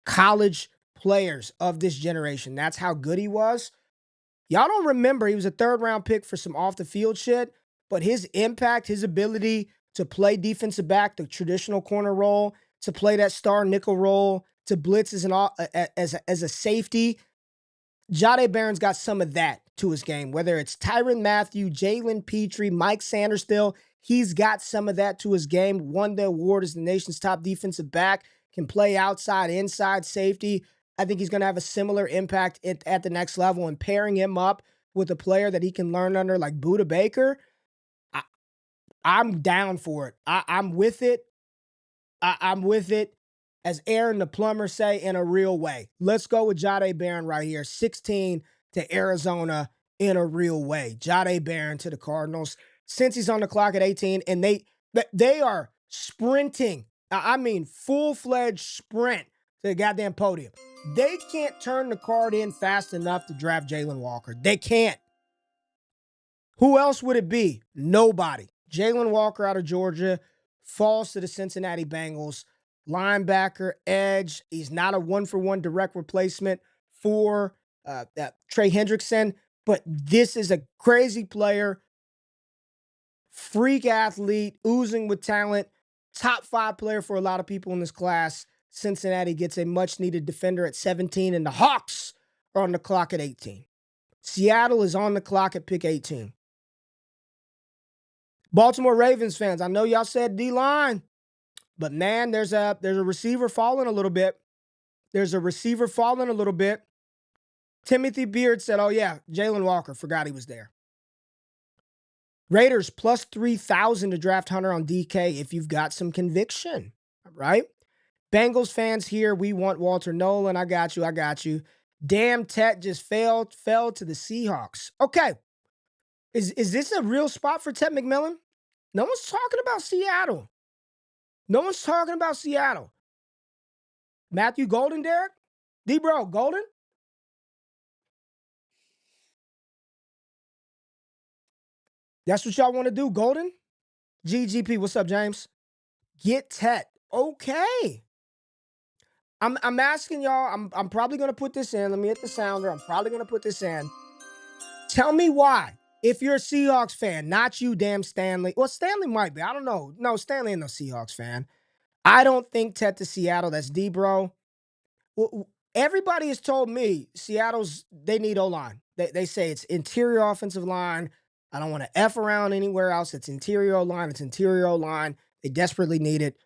college players of this generation. That's how good he was. Y'all don't remember he was a third-round pick for some off-the-field shit, but his impact, his ability to play defensive back, the traditional corner role, to play that star nickel role, to blitz as a safety, Jahdae Barron's got some of that to his game. Whether it's Tyrann Mathieu, Jalen Petrie, Mike Sanderstill, he's got some of that to his game. Won the award as the nation's top defensive back, can play outside, inside safety. I think he's going to have a similar impact at the next level, and pairing him up with a player that he can learn under like Budda Baker, I'm down for it. I'm with it. I'm with it. As Aaron the plumber say, in a real way. Let's go with Jahdae Barron right here. 16 to Arizona in a real way. Jahdae Barron to the Cardinals. Since he's on the clock at 18, and they are sprinting. I mean, full-fledged sprint to the goddamn podium. They can't turn the card in fast enough to draft Jalon Walker. They can't. Who else would it be? Nobody. Jalon Walker out of Georgia falls to the Cincinnati Bengals. Linebacker, edge. He's not a one-for-one direct replacement for Trey Hendrickson, but this is a crazy player, freak athlete, oozing with talent, top 5 player for a lot of people in this class. Cincinnati gets a much-needed defender at 17, and the Hawks are on the clock at 18. Seattle is on the clock at pick 18. Baltimore Ravens fans, I know y'all said D-line, but man, there's a receiver falling a little bit. Timothy Beard said, oh yeah, Jalon Walker, forgot he was there. Raiders plus 3,000 to draft Hunter on DK if you've got some conviction, right? Bengals fans here, we want Walter Nolen. I got you. Damn, Tet just fell to the Seahawks. Okay, is this a real spot for Tet McMillan? No one's talking about Seattle. Matthew Golden, Derek? D-Bro, Golden? That's what y'all want to do, Golden? GGP, what's up, James? Get Tet. Okay. I'm asking y'all, I'm probably going to put this in. Let me hit the sounder. I'm probably going to put this in. Tell me why. If you're a Seahawks fan, not you, damn Stanley. Well, Stanley might be. I don't know. No, Stanley ain't no Seahawks fan. I don't think Tet to Seattle. That's D-Bro. Everybody has told me they need O-line. They say it's interior offensive line. I don't want to F around anywhere else. It's interior O-line. They desperately need it.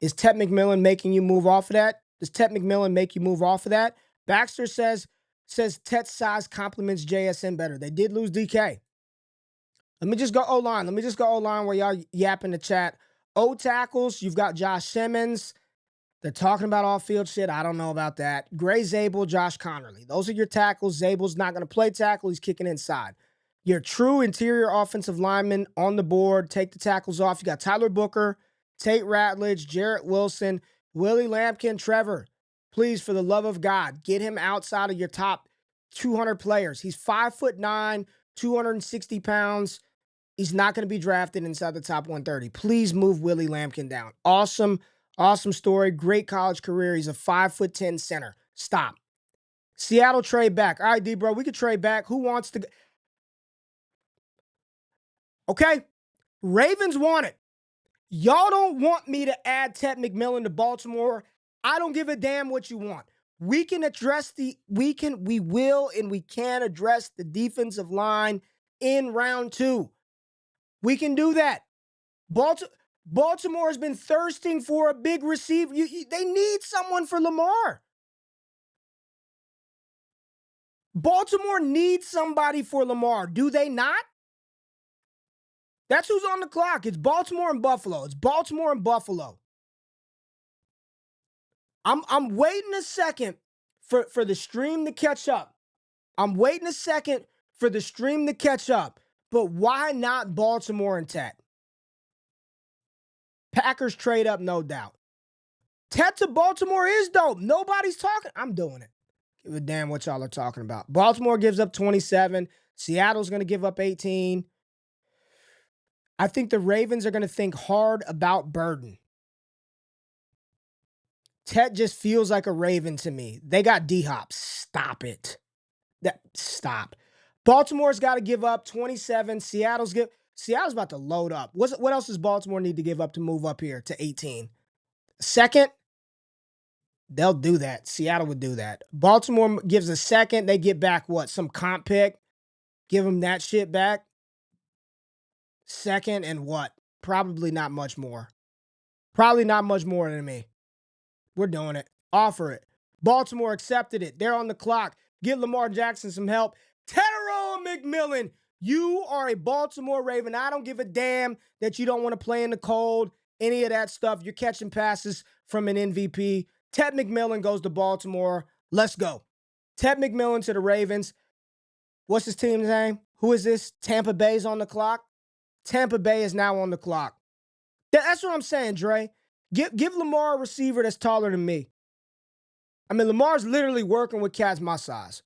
Is Tet McMillan making you move off of that? Does Tet McMillan make you move off of that? Baxter says Tet's size complements JSN better. They did lose DK. Let me just go O-line. While y'all yap in the chat. O tackles, you've got Josh Simmons. They're talking about off-field shit. I don't know about that. Gray Zabel, Josh Connerly. Those are your tackles. Zabel's not going to play tackle. He's kicking inside. Your true interior offensive linemen on the board. Take the tackles off. You got Tyler Booker, Tate Ratledge, Jarrett Wilson, Willie Lampkin, Trevor. Please, for the love of God, get him outside of your top 200 players. He's 5'9", 260 pounds. He's not going to be drafted inside the top 130. Please move Willie Lampkin down. Awesome story. Great college career. He's a 5'10" center. Stop. Seattle trade back. All right, D-bro, we could trade back. Who wants to? Okay. Ravens want it. Y'all don't want me to add Ted McMillan to Baltimore. I don't give a damn what you want. We can address we will and we can address the defensive line in round 2. We can do that. Baltimore has been thirsting for a big receiver. They need someone for Lamar. Baltimore needs somebody for Lamar. Do they not? That's who's on the clock. It's Baltimore and Buffalo. It's Baltimore and Buffalo. I'm waiting a second for the stream to catch up. I'm waiting a second for the stream to catch up. But why not Baltimore and Ted? Packers trade up, no doubt. Ted to Baltimore is dope. Nobody's talking. I'm doing it. Give a damn what y'all are talking about. Baltimore gives up 27. Seattle's going to give up 18. I think the Ravens are going to think hard about Burden. Ted just feels like a Raven to me. They got D-Hop. Stop it. Stop. Baltimore's got to give up 27. Seattle's about to load up. What else does Baltimore need to give up to move up here to 18? Second? They'll do that. Seattle would do that. Baltimore gives a second. They get back what? Some comp pick? Give them that shit back? Second and what? Probably not much more. Probably not much more than me. We're doing it. Offer it. Baltimore accepted it. They're on the clock. Get Lamar Jackson some help. Tyrone McMillan, you are a Baltimore Raven. I don't give a damn that you don't want to play in the cold, any of that stuff. You're catching passes from an MVP. Ted McMillan goes to Baltimore. Let's go. Ted McMillan to the Ravens. What's his team's name? Who is this? Tampa Bay's on the clock. Tampa Bay is now on the clock. That's what I'm saying, Dre. Give Lamar a receiver that's taller than me. I mean, Lamar's literally working with cats my size.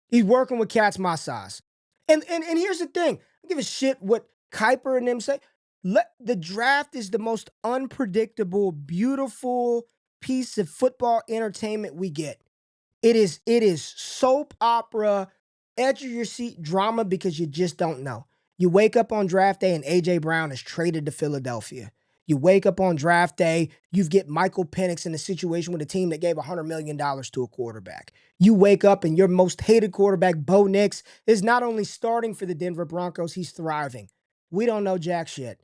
He's working with cats my size. And here's the thing. I don't give a shit what Kuiper and them say. The draft is the most unpredictable, beautiful piece of football entertainment we get. It is soap opera, edge of your seat drama because you just don't know. You wake up on draft day and A.J. Brown is traded to Philadelphia. You wake up on draft day, you get Michael Penix in a situation with a team that gave $100 million to a quarterback. You wake up and your most hated quarterback, Bo Nix, is not only starting for the Denver Broncos, he's thriving. We don't know jack shit.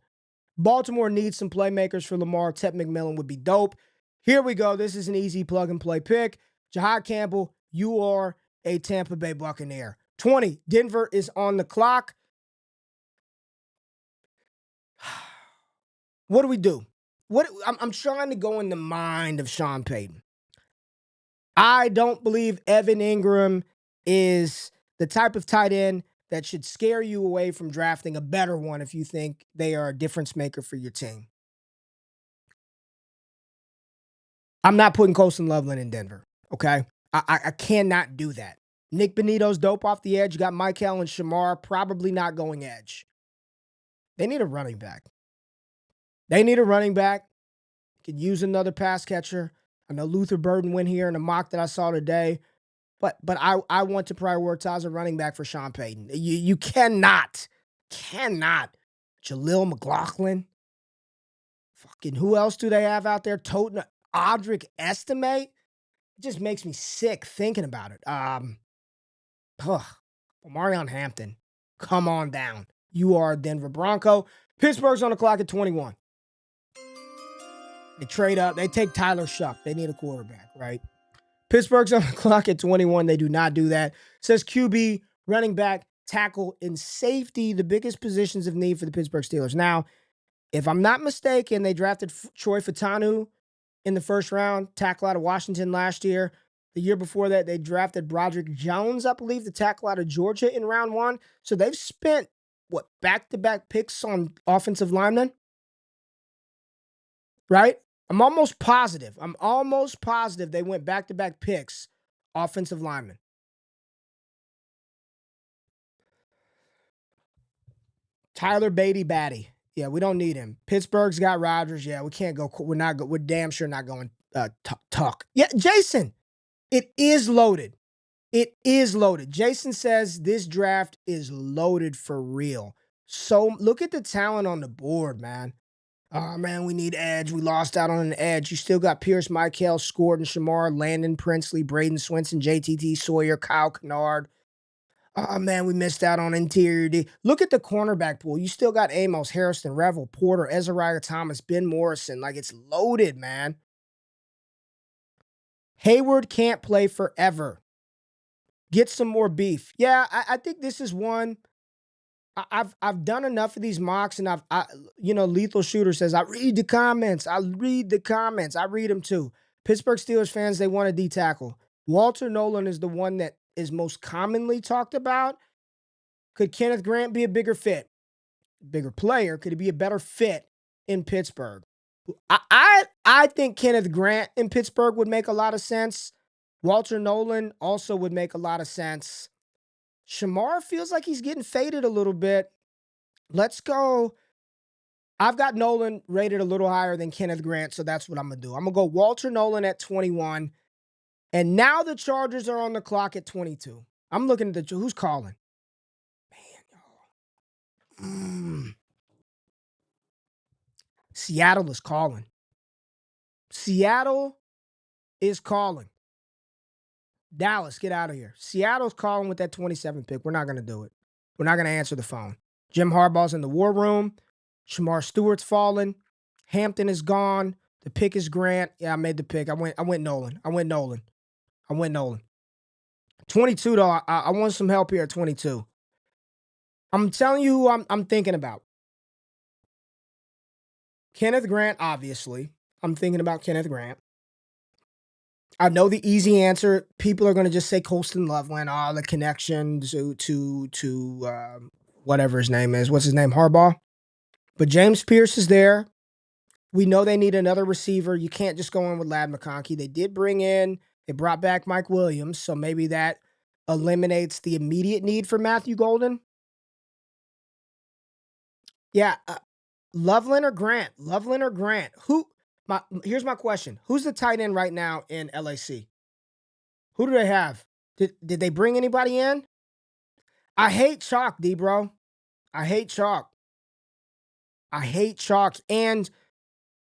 Baltimore needs some playmakers for Lamar. Ted McMillan would be dope. Here we go. This is an easy plug-and-play pick. Jihaad Campbell, you are a Tampa Bay Buccaneer. 20, Denver is on the clock. What do we do? I'm trying to go in the mind of Sean Payton. I don't believe Evan Ingram is the type of tight end that should scare you away from drafting a better one if you think they are a difference maker for your team. I'm not putting Colson Loveland in Denver, okay? I cannot do that. Nick Benito's dope off the edge. You got Michael and Shamar probably not going edge. They need a running back. They need a running back. Could use another pass catcher. I know Luther Burden went here in a mock that I saw today. But I want to prioritize a running back for Sean Payton. You cannot. Jaleel McLaughlin. Fucking who else do they have out there? Toting Audric Estimate. It just makes me sick thinking about it. Marion Hampton. Come on down. You are a Denver Bronco. Pittsburgh's on the clock at 21. They trade up. They take Tyler Shuck. They need a quarterback, right? Pittsburgh's on the clock at 21. They do not do that. It says QB, running back, tackle, and safety, the biggest positions of need for the Pittsburgh Steelers. Now, If I'm not mistaken, they drafted Troy Fatanu in the first round, tackle out of Washington last year. The year before that, they drafted Broderick Jones, I believe, the tackle out of Georgia in round 1. So they've spent, back-to-back picks on offensive linemen, right? I'm almost positive they went back-to-back picks, offensive linemen. Tyler Beatty Batty. Yeah, we don't need him. Pittsburgh's got Rodgers. Yeah, we can't go. We're damn sure not going Tuck. Yeah, Jason, it is loaded. It is loaded. Jason says this draft is loaded for real. So look at the talent on the board, man. Oh, man, we need edge. We lost out on an edge. You still got Pierce, Michael, Gordon, Shamar, Landon, Princely, Braden Swinson, JTT, Sawyer, Kyle Kennard. Oh, man, we missed out on interior D. Look at the cornerback pool. You still got Amos, Harrison, Revel, Porter, Ezariah Thomas, Ben Morrison. Like, it's loaded, man. Hayward can't play forever. Get some more beef. Yeah, I think this is one. I've done enough of these mocks, and Lethal Shooter says, I read the comments. I read them too. Pittsburgh Steelers fans, they want a D tackle. Walter Nolen is the one that is most commonly talked about. Could Kenneth Grant be a bigger fit? Bigger player? Could he be a better fit in Pittsburgh? I think Kenneth Grant in Pittsburgh would make a lot of sense. Walter Nolen also would make a lot of sense. Shamar feels like he's getting faded a little bit. Let's go. I've got Nolen rated a little higher than Kenneth Grant, so that's what I'm going to do. I'm going to go Walter Nolen at 21. And now the Chargers are on the clock at 22. I'm looking at who's calling? Man, Seattle is calling. Seattle is calling. Dallas, get out of here. Seattle's calling with that 27 pick. We're not going to do it. We're not going to answer the phone. Jim Harbaugh's in the war room. Shamar Stewart's fallen. Hampton is gone. The pick is Grant. Yeah, I made the pick. I went Nolen. 22, though, I want some help here at 22. I'm telling you who I'm thinking about. Kenneth Grant, obviously. I'm thinking about Kenneth Grant. I know the easy answer. People are going to just say Colston Loveland. The connection to whatever his name is. What's his name? Harbaugh. But James Pearce is there. We know they need another receiver. You can't just go in with Ladd McConkey. They brought back Mike Williams, so maybe that eliminates the immediate need for Matthew Golden. Yeah, Loveland or Grant? Here's my question. Who's the tight end right now in LAC? Who do they have? Did they bring anybody in? I hate chalk, D-bro. I hate chalk. And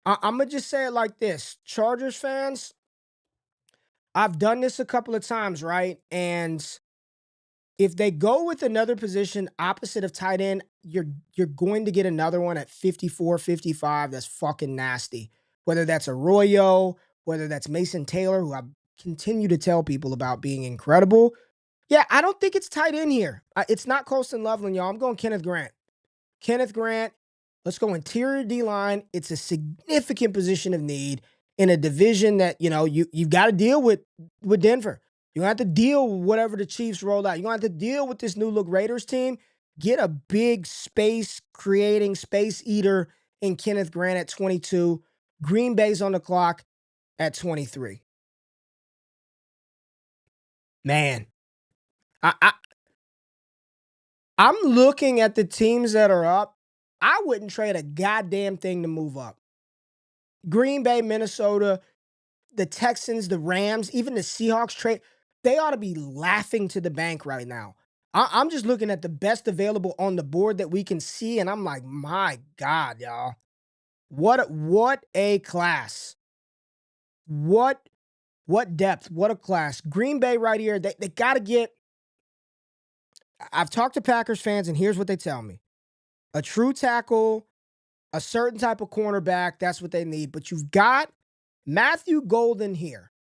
I'm going to just say it like this. Chargers fans, I've done this a couple of times, right? And if they go with another position opposite of tight end, you're going to get another one at 54, 55. That's fucking nasty. Whether that's Arroyo, whether that's Mason Taylor, who I continue to tell people about being incredible. Yeah, I don't think it's tight end here. It's not Colston Loveland, y'all. I'm going Kenneth Grant. Let's go interior D-line. It's a significant position of need in a division that, you've got to deal with Denver. You're going to have to deal with whatever the Chiefs rolled out. You're going to have to deal with this new look Raiders team. Get a big space-creating space eater in Kenneth Grant at 22. Green Bay's on the clock at 23. Man, I'm looking at the teams that are up. I wouldn't trade a goddamn thing to move up. Green Bay, Minnesota, the Texans, the Rams, even the Seahawks trade, they ought to be laughing to the bank right now. I'm just looking at the best available on the board that we can see, and I'm like, my God, y'all. What a class. What depth. What a class. Green Bay right here, they got to get – I've talked to Packers fans, and here's what they tell me. A true tackle, a certain type of cornerback, that's what they need. But you've got Matthew Golden here,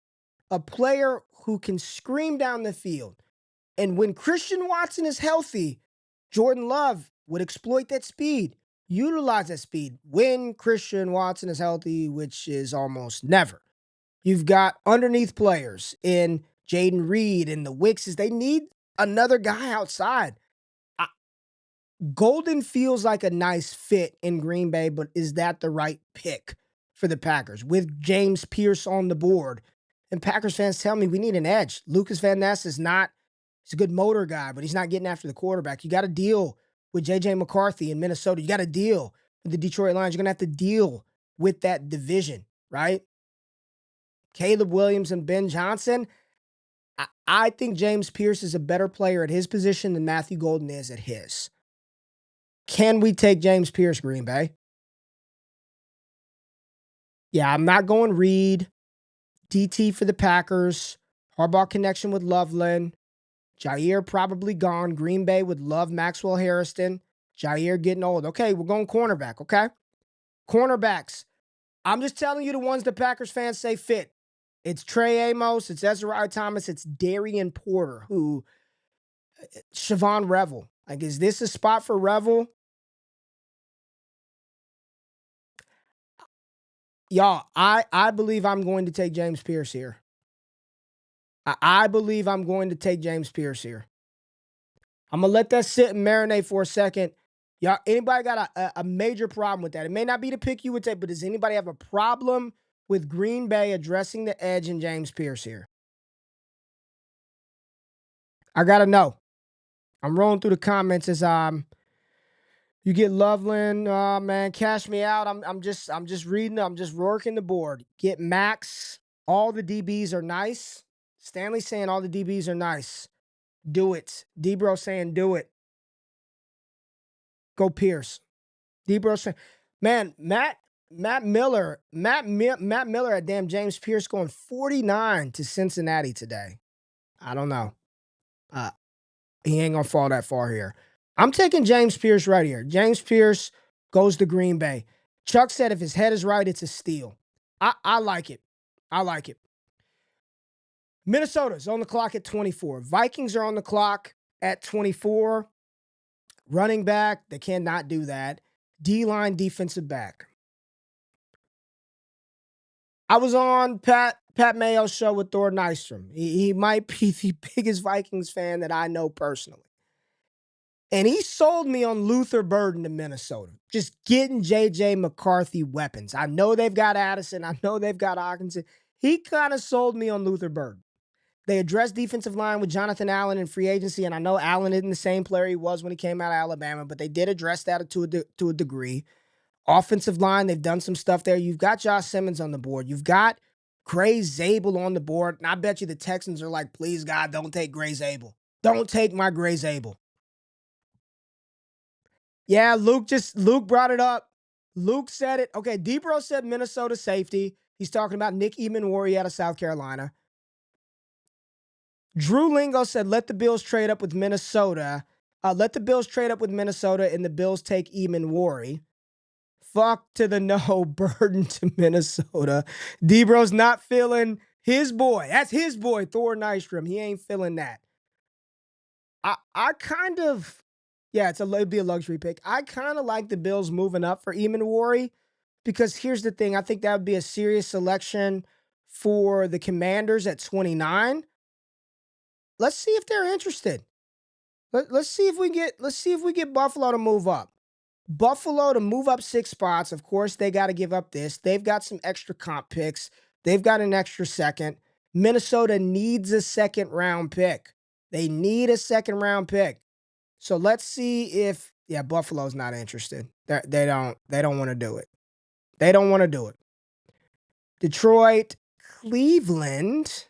a player who can scream down the field. And when Christian Watson is healthy, Jordan Love would exploit that speed. Utilize that speed when Christian Watson is healthy, which is almost never. You've got underneath players in Jaden Reed and the Wickses. They need another guy outside. I, Golden feels like a nice fit in Green Bay, but is that the right pick for the Packers with James Pearce on the board? And Packers fans tell me we need an edge. Lucas Van Ness is not, he's a good motor guy, but he's not getting after the quarterback. You got to deal with J.J. McCarthy in Minnesota. You got to deal with the Detroit Lions. You're going to have to deal with that division, right? Caleb Williams and Ben Johnson. I think James Pearce is a better player at his position than Matthew Golden is at his. Can we take James Pearce, Green Bay? Yeah, I'm not going Reed. DT for the Packers. Harbaugh connection with Loveland. Jair probably gone. Green Bay would love Maxwell Harrison. Jair getting old. Okay, we're going cornerback, okay? Cornerbacks. I'm just telling you the ones the Packers fans say fit. It's Trey Amos. It's Ezra Thomas. It's Darian Porter, who Siobhan Revel. Like, is this a spot for Revel? Y'all, I believe I'm going to take James Pearce here. I believe I'm going to take James Pearce here. I'm going to let that sit and marinate for a second. Y'all, anybody got a major problem with that? It may not be the pick you would take, but does anybody have a problem with Green Bay addressing the edge and James Pearce here? I got to know. I'm rolling through the comments as you get Loveland, man, cash me out. I'm just reading. I'm just working the board. Get Max. All the DBs are nice. Stanley saying all the DBs are nice. Do it. Debro saying do it. Go Pierce. Debro saying, man, Matt Miller at damn James Pearce going 49 to Cincinnati today. I don't know. He ain't gonna fall that far here. I'm taking James Pearce right here. James Pearce goes to Green Bay. Chuck said if his head is right, it's a steal. I like it. I like it. Minnesota's on the clock at 24. Vikings are on the clock at 24. Running back, they cannot do that. D-line defensive back. I was on Pat Mayo's show with Thor Nystrom. He might be the biggest Vikings fan that I know personally. And he sold me on Luther Burden to Minnesota. Just getting J.J. McCarthy weapons. I know they've got Addison. I know they've got Hawkinson. He kind of sold me on Luther Burden. They addressed defensive line with Jonathan Allen in free agency, and I know Allen isn't the same player he was when he came out of Alabama, but they did address that to a degree. Offensive line, they've done some stuff there. You've got Josh Simmons on the board. You've got Gray Zabel on the board, and I bet you the Texans are like, please, God, don't take Gray Zabel. Don't take my Gray Zabel. Yeah, Luke brought it up. Luke said it. Okay, Debro said Minnesota safety. He's talking about Nick Emanwari out of South Carolina. Drew Lingo said, let the Bills trade up with Minnesota. Let the Bills trade up with Minnesota and the Bills take Emanwari. Fuck to the no, Burden to Minnesota. Debro's not feeling his boy. That's his boy, Thor Nystrom. He ain't feeling that. I kind of, yeah, it'd be a luxury pick. I kind of like the Bills moving up for Emanwari because here's the thing. I think that would be a serious selection for the Commanders at 29. Let's see if they're interested. Let's see if we get Buffalo to move up. Buffalo to move up 6 spots. Of course, they got to give up this. They've got some extra comp picks. They've got an extra second. Minnesota needs a second round pick. They need a second round pick. So let's see if Buffalo's not interested. They don't want to do it. They don't want to do it. Detroit, Cleveland.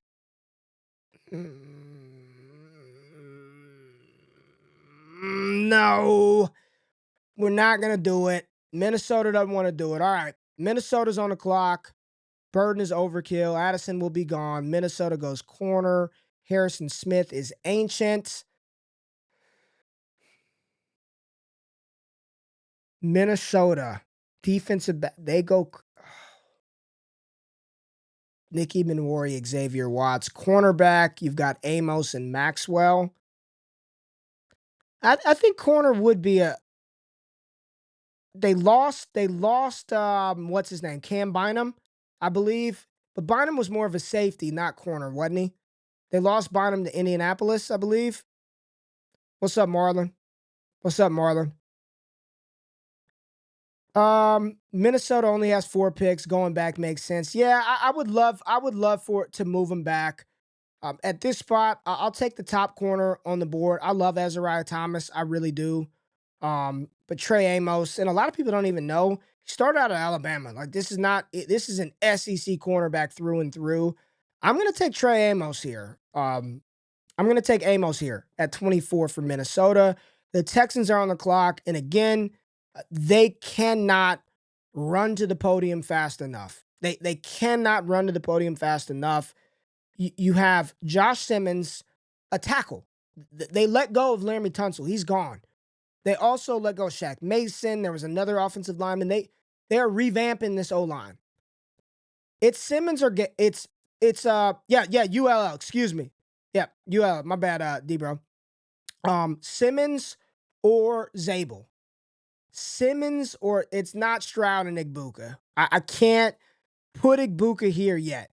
No, we're not going to do it. Minnesota doesn't want to do it. All right. Minnesota's on the clock. Burden is overkill. Addison will be gone. Minnesota goes corner. Harrison Smith is ancient. Minnesota defensive back. They go Nick Emanwari, Xavier Watts. Cornerback, you've got Amos and Maxwell. I think corner would be They lost, what's his name? Cam Bynum, I believe. But Bynum was more of a safety, not corner, wasn't he? They lost Bynum to Indianapolis, I believe. What's up, Marlon? What's up, Marlon? Minnesota only has 4 picks. Going back makes sense. Yeah, I would love for it to move him back. At this spot, I'll take the top corner on the board. I love Azariah Thomas. I really do. But Trey Amos, and a lot of people don't even know, he started out at Alabama. Like, this is an SEC cornerback through and through. I'm gonna take Trey Amos here. I'm gonna take Amos here at 24 for Minnesota. The Texans are on the clock, and again, they cannot run to the podium fast enough. They cannot run to the podium fast enough. You have Josh Simmons, a tackle. They let go of Laramie Tunsil. He's gone. They also let go of Shaq Mason. There was another offensive lineman. They are revamping this O-line. It's Simmons or ULL, excuse me. Yeah, ULL. My bad, D bro. Simmons or Zabel. Simmons or it's not Stroud and Igbuka. I can't put Igbuka here yet.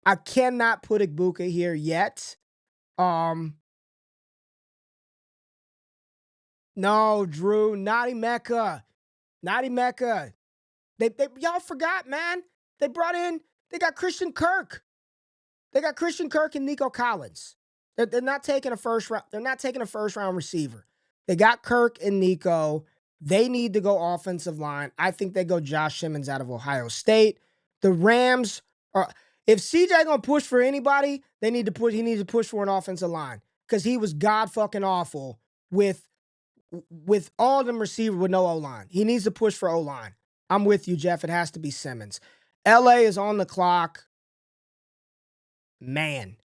I cannot put Igbuka here yet. No, Drew, Naughty Mecca. Naughty Mecca. They y'all forgot, man. They got Christian Kirk. They got Christian Kirk and Nico Collins. They're not taking a first round. They're not taking a first round receiver. They got Kirk and Nico. They need to go offensive line. I think they go Josh Simmons out of Ohio State. The Rams are. If CJ gonna push for anybody, they need to push. He needs to push for an offensive line because he was god fucking awful with all them receivers with no O line. He needs to push for O line. I'm with you, Jeff. It has to be Simmons. LA is on the clock. Man,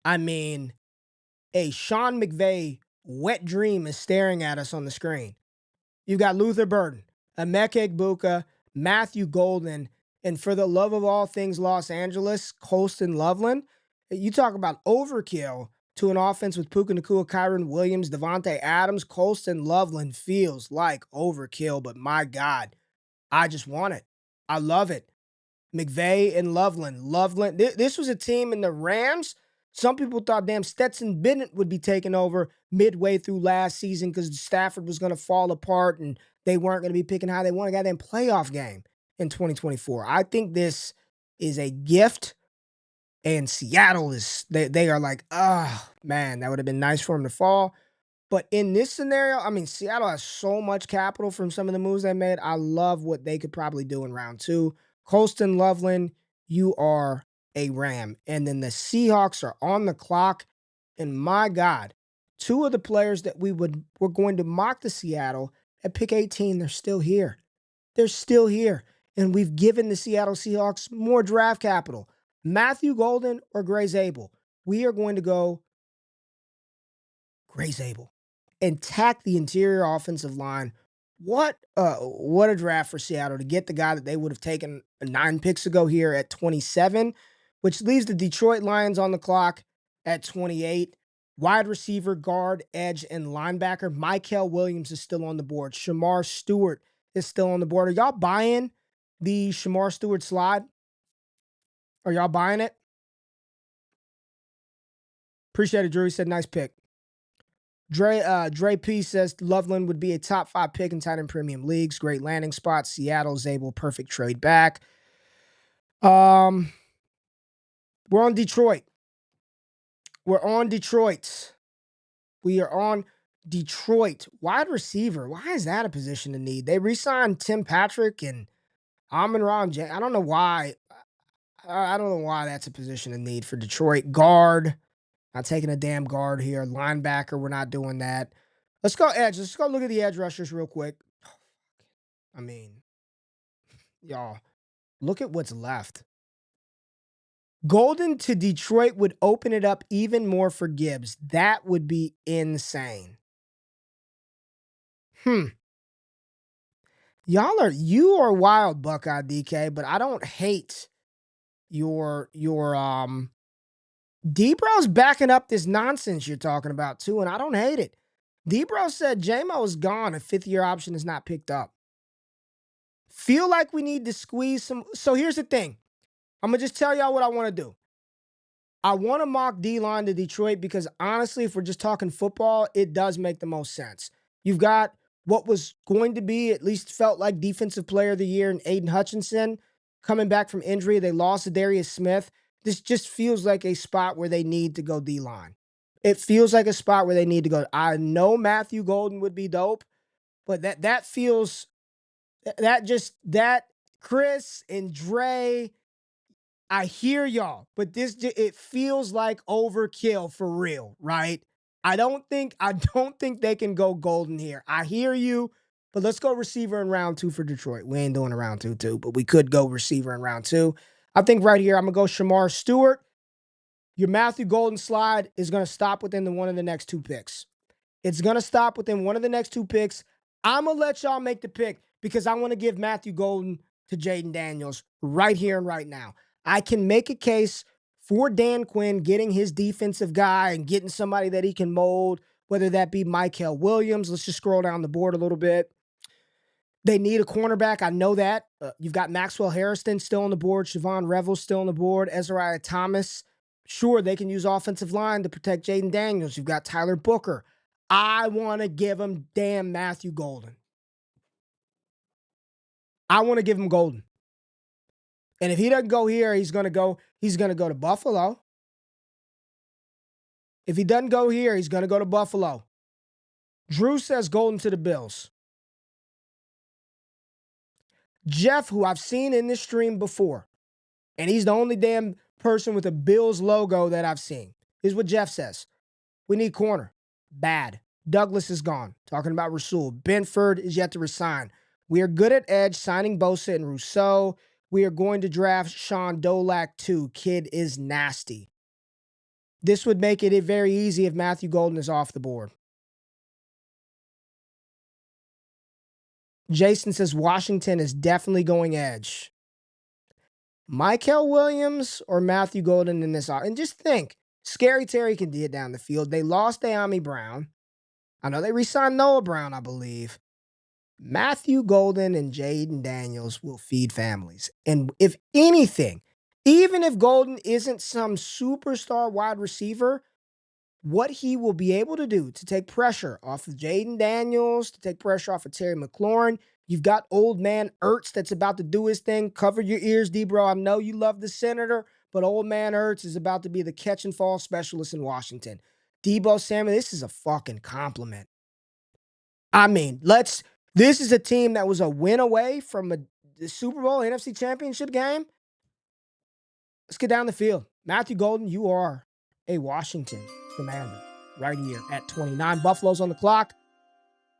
I mean, a Sean McVay wet dream is staring at us on the screen. You've got Luther Burden, Emeka Egbuka, Matthew Golden, and for the love of all things Los Angeles, Colston Loveland. You talk about overkill to an offense with Puka Nacua, Kyron Williams, Devontae Adams. Colston Loveland feels like overkill, but my God, I just want it. I love it. McVay and Loveland. This was a team in the Rams. Some people thought damn Stetson Bennett would be taking over midway through last season because Stafford was going to fall apart and they weren't going to be picking how they wanted. Got them playoff game in 2024. I think this is a gift, and Seattle they are like, oh man, that would have been nice for him to fall. But in this scenario, I mean, Seattle has so much capital from some of the moves they made. I love what they could probably do in round 2. Colston Loveland, you are a Ram. And then the Seahawks are on the clock. And my God, 2 of the players that were going to mock the Seattle at pick 18, they're still here. They're still here. And we've given the Seattle Seahawks more draft capital. Matthew Golden or Gray Zabel. We are going to go Gray Zabel and tack the interior offensive line. What a draft for Seattle to get the guy that they would have taken 9 picks ago here at 27, which leaves the Detroit Lions on the clock at 28. Wide receiver, guard, edge, and linebacker. Mykel Williams is still on the board. Shamar Stewart is still on the board. Are y'all buying the Shamar Stewart slide? Are y'all buying it? Appreciate it, Drew. He said nice pick. Dre P says Loveland would be a top 5 pick in tight end premium leagues. Great landing spot. Seattle, Zabel, perfect trade back. We're on Detroit. We are on Detroit. Wide receiver. Why is that a position to need? They re-signed Tim Patrick and Amon-Ra J. I don't know why. I don't know why that's a position of need for Detroit. Guard. Not taking a damn guard here. Linebacker, we're not doing that. Let's go edge. Let's go look at the edge rushers real quick. I mean, y'all, look at what's left. Golden to Detroit would open it up even more for Gibbs. That would be insane. You are wild, Buckeye DK, but I don't hate your D-Bro's backing up this nonsense you're talking about too, and I don't hate it. D-Bro said J-Mo is gone if 5th-year option is not picked up. feel like we need to squeeze some. So here's the thing. I'm going to just tell y'all what I want to do. I want to mock D-line to Detroit because honestly, if we're just talking football, it does make the most sense. You've got what was going to be, at least felt like, defensive player of the year in Aiden Hutchinson coming back from injury. They lost to Darius Smith. This just feels like a spot where they need to go D-line. It feels like a spot where they need to go. I know Matthew Golden would be dope, but that feels that Chris and Dre, I hear y'all, but it feels like overkill for real, right? I don't think they can go Golden here. I hear you, but let's go receiver in round 2 for Detroit. We ain't doing a round 2 too, but we could go receiver in round 2. I think right here I'm gonna go Shamar Stewart. Your Matthew Golden slide is gonna stop within one of the next 2 picks. It's going to stop within one of the next 2 picks. I'm going to let y'all make the pick because I want to give Matthew Golden to Jaden Daniels right here and right now. I can make a case for Dan Quinn getting his defensive guy and getting somebody that he can mold, whether that be Mykel Williams. Let's just scroll down the board a little bit. They need a cornerback. I know that. You've got Maxwell Harrison still on the board. Siobhan Revel still on the board. Ezariah Thomas. Sure, they can use offensive line to protect Jaden Daniels. You've got Tyler Booker. I want to give him damn Matthew Golden. I want to give him Golden. And if he doesn't go here, he's going to go to Buffalo. If he doesn't go here, he's going to go to Buffalo. Drew says Golden to the Bills. Jeff, who I've seen in this stream before, and he's the only damn person with a Bills logo that I've seen. Here's what Jeff says. We need corner. Bad. Douglas is gone. Talking about Rasul. Benford is yet to resign. We are good at edge, signing Bosa and Rousseau. We are going to draft Sean Dolak too. Kid is nasty. This would make it very easy if Matthew Golden is off the board. Jason says Washington is definitely going edge. Mykel Williams or Matthew Golden in this. And just think, Scary Terry can get down the field. They lost De'Ami Brown. I know they re-signed Noah Brown, I believe. Matthew Golden and Jaden Daniels will feed families. And if anything, even if Golden isn't some superstar wide receiver, what he will be able to do to take pressure off of Jaden Daniels, to take pressure off of Terry McLaurin. You've got old man Ertz that's about to do his thing. Cover your ears, D-Bro. I know you love the senator, but old man Ertz is about to be the catch and fall specialist in Washington. Debo Samuel, this is a fucking compliment. I mean, this is a team that was a win away from the Super Bowl NFC Championship game. Let's get down the field. Matthew Golden, you are a Washington Commander right here at 29. Buffalo's on the clock.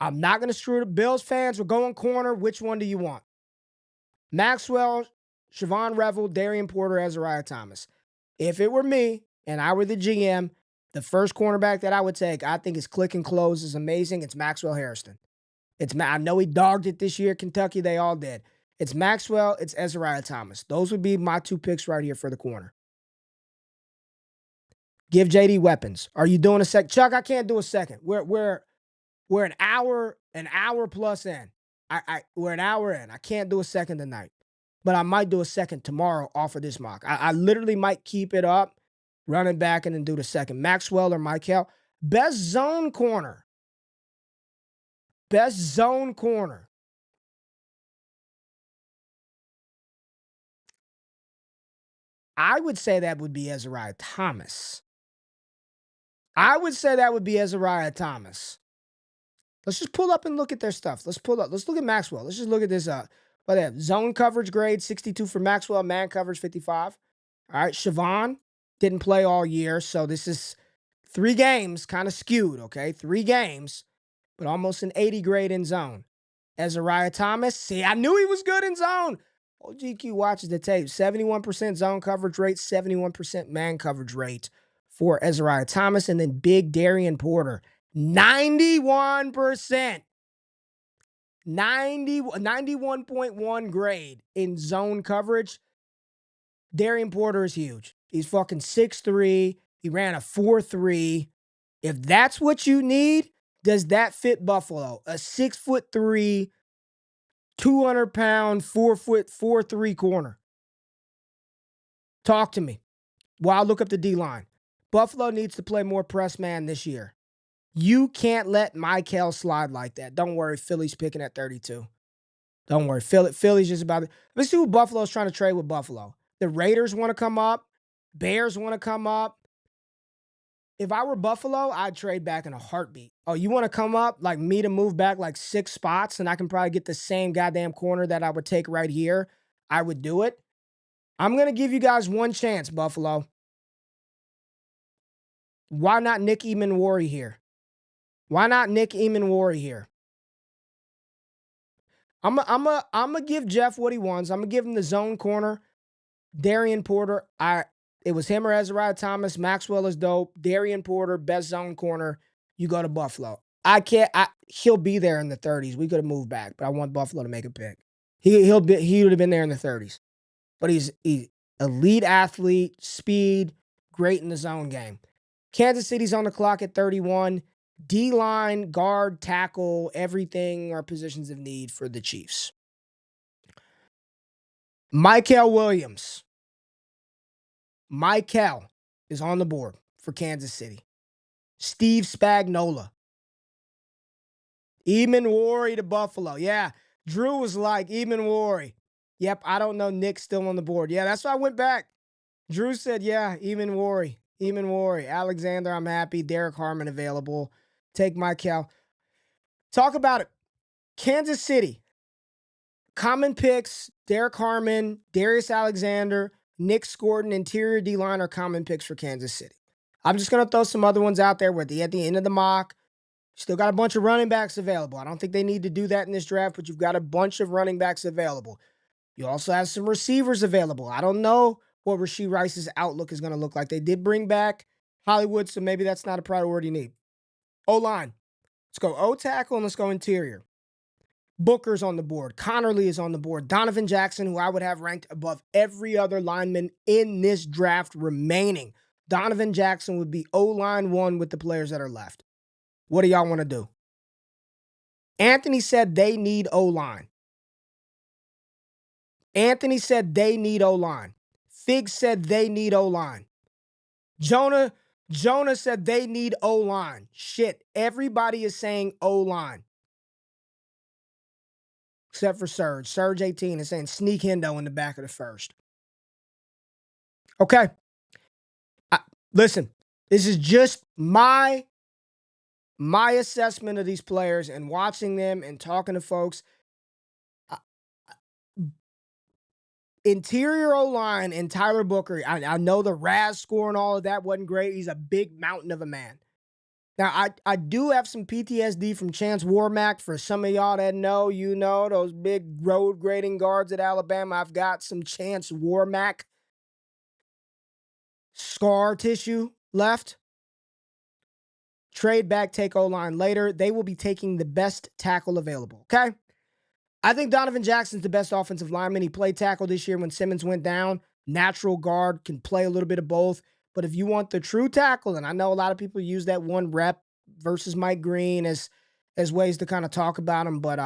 I'm not going to screw the Bills fans. We're going corner. Which one do you want? Maxwell, Siobhan Revel, Darian Porter, Ezariah Thomas. If it were me and I were the GM, the first cornerback that I would take, I think his click and close is amazing. It's Maxwell Harrison. I know he dogged it this year, Kentucky. They all did. It's Maxwell. It's Ezariah Thomas. Those would be my 2 picks right here for the corner. Give JD weapons. Are you doing a second? Chuck, I can't do a second. We're an hour plus in. We're an hour in. I can't do a second tonight. But I might do a second tomorrow off of this mock. I literally might keep it up, run it back, and then do the second. Maxwell or Mykel. Best zone corner. Best zone corner. I would say that would be Ezariah Thomas. Let's just pull up and look at their stuff. Let's look at Maxwell. Let's just look at this. What they have. Zone coverage grade, 62 for Maxwell. Man coverage, 55. All right, Siobhan didn't play all year, so this is 3 games, kind of skewed, okay? 3 games, but almost an 80 grade in zone. Ezariah Thomas, see, I knew he was good in zone. RayGQue watches the tape. 71% zone coverage rate, 71% man coverage rate for Ezariah Thomas, and then big Darian Porter, 91%. 91.1 grade in zone coverage. Darian Porter is huge. He's fucking 6'3". He ran a 4.3. If that's what you need, does that fit Buffalo? A 6'3", 200-pound, 4', 4'3" corner. Talk to me. Well, I'll look up the D-line. Buffalo needs to play more press man this year. You can't let Michael slide like that. Don't worry, Philly's picking at 32. Don't worry. Philly's just about it. Let's see who Buffalo's trying to trade with Buffalo. The Raiders want to come up. Bears want to come up. If I were Buffalo, I'd trade back in a heartbeat. Oh, you want to come up? Like me to move back like 6 spots and I can probably get the same goddamn corner that I would take right here. I would do it. I'm going to give you guys one chance, Buffalo. Why not Nick Eamon-Wari here? Why not Nick Eamon-Wari here? I'm gonna give Jeff what he wants. I'm gonna give him the zone corner. Darian Porter. It was him or Azariah Thomas. Maxwell is dope. Darian Porter, best zone corner. You go to Buffalo. He'll be there in the 30s. We could have moved back, but I want Buffalo to make a pick. He would have been there in the 30s. But he's elite athlete, speed, great in the zone game. Kansas City's on the clock at 31. D-line, guard, tackle, everything are positions of need for the Chiefs. Michael Williams. Michael is on the board for Kansas City. Steve Spagnuolo. Eamon-Wari to Buffalo. Yeah, Drew was like, Eamon-Wari. Yep, I don't know. Nick's still on the board. Yeah, that's why I went back. Drew said, yeah, Eamon-Wari. Eamon-Wari. Alexander, I'm happy. Derek Harmon available. Take Michael. Talk about it. Kansas City. Common picks, Derek Harmon, Darius Alexander, Nick Scordon, interior D-line are common picks for Kansas City. I'm just going to throw some other ones out there where at the end of the mock. Still got a bunch of running backs available. I don't think they need to do that in this draft, but you've got a bunch of running backs available. You also have some receivers available. I don't know what Rashee Rice's outlook is going to look like. They did bring back Hollywood, so maybe that's not a priority need. O-line. Let's go O-tackle and let's go interior. Booker's on the board. Connerly is on the board. Donovan Jackson, who I would have ranked above every other lineman in this draft remaining. Donovan Jackson would be O-line 1 with the players that are left. What do y'all want to do? Anthony said they need O-line. Anthony said they need O-line. Fig said they need O-line. Jonah said they need O-line. Shit, everybody is saying O-line. Except for Serge. Serge 18 is saying sneak Hendo in the back of the first. Okay. Listen, this is just my assessment of these players and watching them and talking to folks. Interior O-line and Tyler Booker, I know the Raz score and all of that wasn't great. He's a big mountain of a man. Now, I do have some PTSD from Chance Warmack. For some of y'all that know, you know, those big road grading guards at Alabama. I've got some Chance Warmack scar tissue left. Trade back, take O-line later. They will be taking the best tackle available, okay? I think Donovan Jackson's the best offensive lineman. He played tackle this year when Simmons went down. Natural guard, can play a little bit of both. But if you want the true tackle, and I know a lot of people use that one rep versus Mike Green as ways to kind of talk about him. But,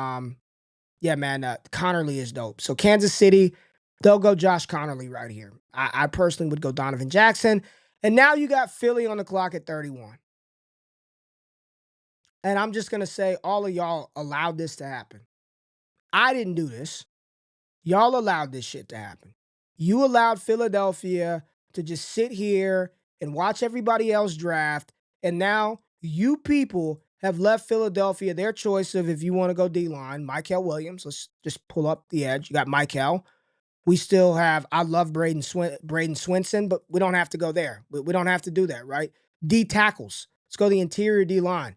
yeah, man, Connerly is dope. So Kansas City, they'll go Josh Connerly right here. I personally would go Donovan Jackson. And now you got Philly on the clock at 31. And I'm just going to say all of y'all allowed this to happen. I didn't do this. Y'all allowed this shit to happen. You allowed Philadelphia to just sit here and watch everybody else draft. And now you people have left Philadelphia their choice of if you want to go D-line, Michael Williams. Let's just pull up the edge. You got Michael. We still have, I love Braden Swinson, but we don't have to go there. We don't have to do that, right? D tackles. Let's go the interior D-line.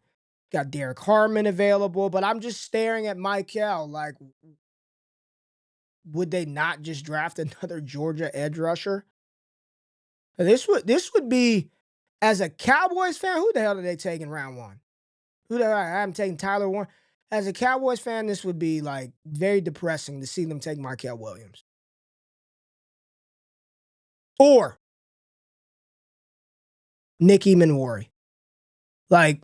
Got Derek Harmon available, but I'm just staring at Michael like, would they not just draft another Georgia edge rusher? This would be, as a Cowboys fan, who the hell are they taking round 1? Who the hell? I'm taking Tyler Warren. As a Cowboys fan, this would be like very depressing to see them take Michael Williams. Or Nick Eamon-Wari. Like,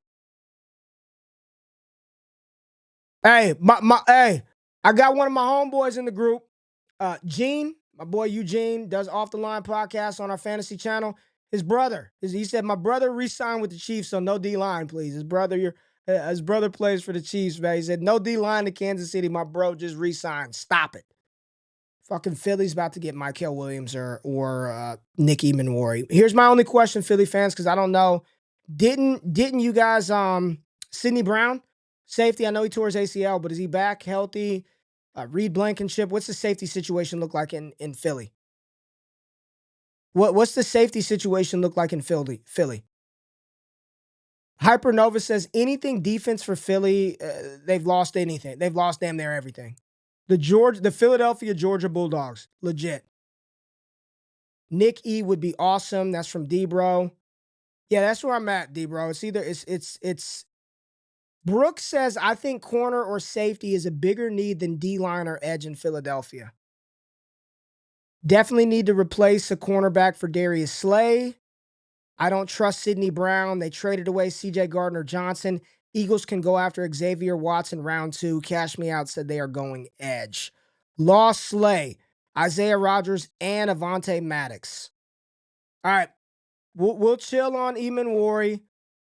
hey, I got one of my homeboys in the group, Gene, my boy Eugene, does Off the Line podcast on our fantasy channel. His brother, he said, my brother re-signed with the Chiefs, so no D-line, please. His brother plays for the Chiefs, man. He said, no D-line to Kansas City. My bro just re-signed. Stop it. Fucking Philly's about to get Mykel Williams or Nick Emenwari. Here's my only question, Philly fans, because I don't know. Didn't you guys Sidney Brown, safety? I know he tore his ACL, but is he back healthy? Reed Blankenship. What's the safety situation look like in Philly? What's the safety situation look like in Philly? Hypernova says anything defense for Philly, they've lost anything. They've lost damn near everything. The Philadelphia Georgia Bulldogs, legit. Nick E would be awesome. That's from D-Bro. Yeah, that's where I'm at, D-Bro. It's Brooks says, I think corner or safety is a bigger need than D-line or edge in Philadelphia. Definitely need to replace a cornerback for Darius Slay. I don't trust Sidney Brown. They traded away C.J. Gardner-Johnson. Eagles can go after Xavier Watson round 2. Cash Me Out said they are going edge. Lost Slay, Isaiah Rodgers, and Avonte Maddox. All right, we'll chill on Emenwari.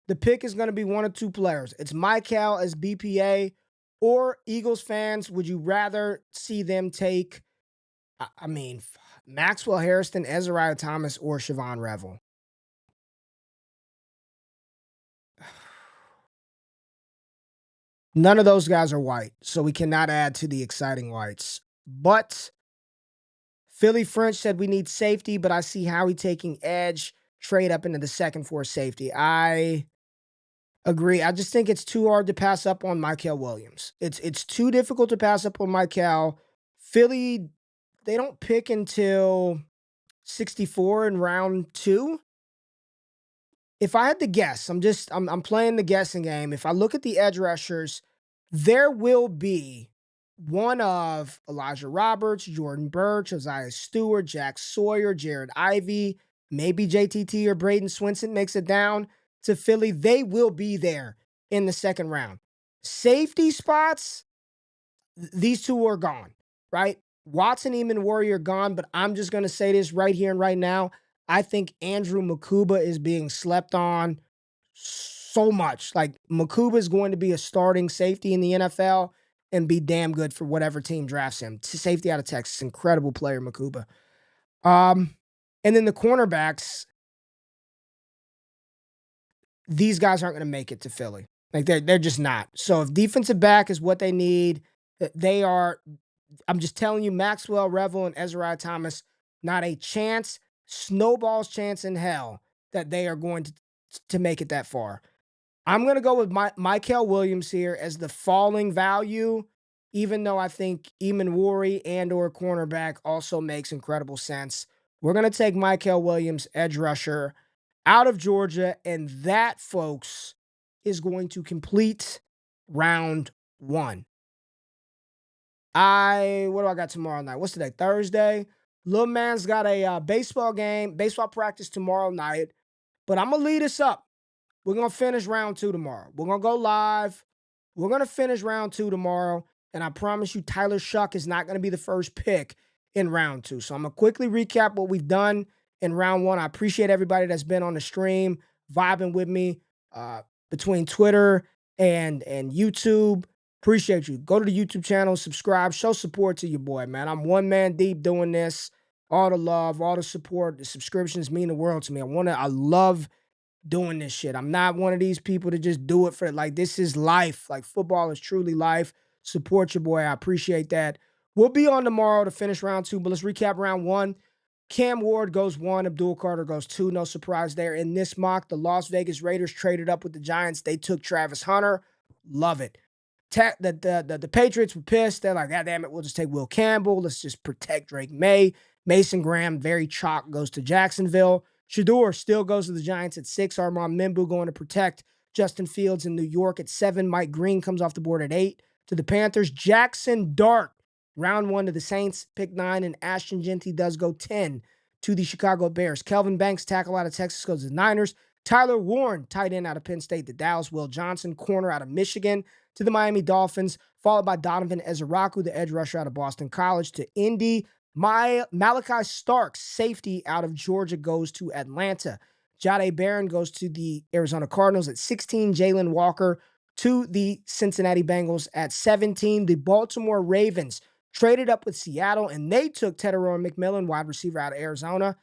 The pick is going to be one of two players. It's Mykel as BPA, or Eagles fans, would you rather see them take, Maxwell Harrison, Ezra Thomas, or Siobhan Revel? None of those guys are white, so we cannot add to the exciting whites. But Philly French said we need safety, but I see Howie taking edge, trade up into the second for safety. I agree. I just think it's too hard to pass up on Mykel Williams. It's too difficult to pass up on Mykel. Philly, they don't pick until 64 in round 2. If I had to guess, I'm playing the guessing game. If I look at the edge rushers, there will be one of Elijah Roberts, Jordan Burch, Isaiah Stewart, Jack Sawyer, Jared Ivey, maybe JTT or Braden Swinson makes it down to Philly. They will be there in the second round. Safety spots, these two are gone, right? Watson, Emenwari are gone, but I'm just going to say this right here and right now. I think Andrew Makuba is being slept on so much. Like, Makuba is going to be a starting safety in the NFL and be damn good for whatever team drafts him. Safety out of Texas, incredible player, Makuba. And then the cornerbacks, these guys aren't going to make it to Philly. Like, they're just not. So if defensive back is what they need, they are. I'm just telling you, Maxwell, Revel, and Ezra Thomas, not a chance, snowball's chance in hell that they are going to make it that far. I'm going to go with Mykel Williams here as the falling value, even though I think Emenwari and or cornerback also makes incredible sense. We're going to take Mykel Williams, edge rusher, out of Georgia, and that, folks, is going to complete round 1. What do I got tomorrow night? What's today? Thursday. Little man's got a baseball practice tomorrow night, but I'm going to lead us up. We're going to finish round 2 tomorrow. We're going to go live. We're going to finish round 2 tomorrow, and I promise you Tyler Shuck is not going to be the first pick in round 2. So I'm going to quickly recap what we've done in round 1. I appreciate everybody that's been on the stream, vibing with me between Twitter and YouTube. Appreciate you. Go to the YouTube channel, subscribe, show support to your boy, man. I'm one man deep doing this. All the love, all the support, the subscriptions mean the world to me. I love doing this shit. I'm not one of these people to just do it for, like, this is life. Like, football is truly life. Support your boy. I appreciate that. We'll be on tomorrow to finish round 2, but let's recap round 1. Cam Ward goes 1, Abdul Carter goes 2. No surprise there. In this mock, the Las Vegas Raiders traded up with the Giants. They took Travis Hunter. Love it. The Patriots were pissed. They're like, God damn it, we'll just take Will Campbell. Let's just protect Drake May. Mason Graham, very chalk, goes to Jacksonville. Shedeur still goes to the Giants at 6. Armand Mimbu going to protect Justin Fields in New York at 7. Mike Green comes off the board at 8 to the Panthers. Jackson Dart, round 1 to the Saints, pick 9. And Ashton Jeanty does go 10 to the Chicago Bears. Kelvin Banks, tackle out of Texas, goes to the Niners. Tyler Warren, tight end out of Penn State, the Dallas. Will Johnson, corner out of Michigan, to the Miami Dolphins, followed by Donovan Ezeraku, the edge rusher out of Boston College, to Indy. Malachi Starks, safety out of Georgia, goes to Atlanta. Jahdae Barron goes to the Arizona Cardinals at 16. Jalon Walker to the Cincinnati Bengals at 17. The Baltimore Ravens traded up with Seattle, and they took Teteroy McMillan, wide receiver out of Arizona.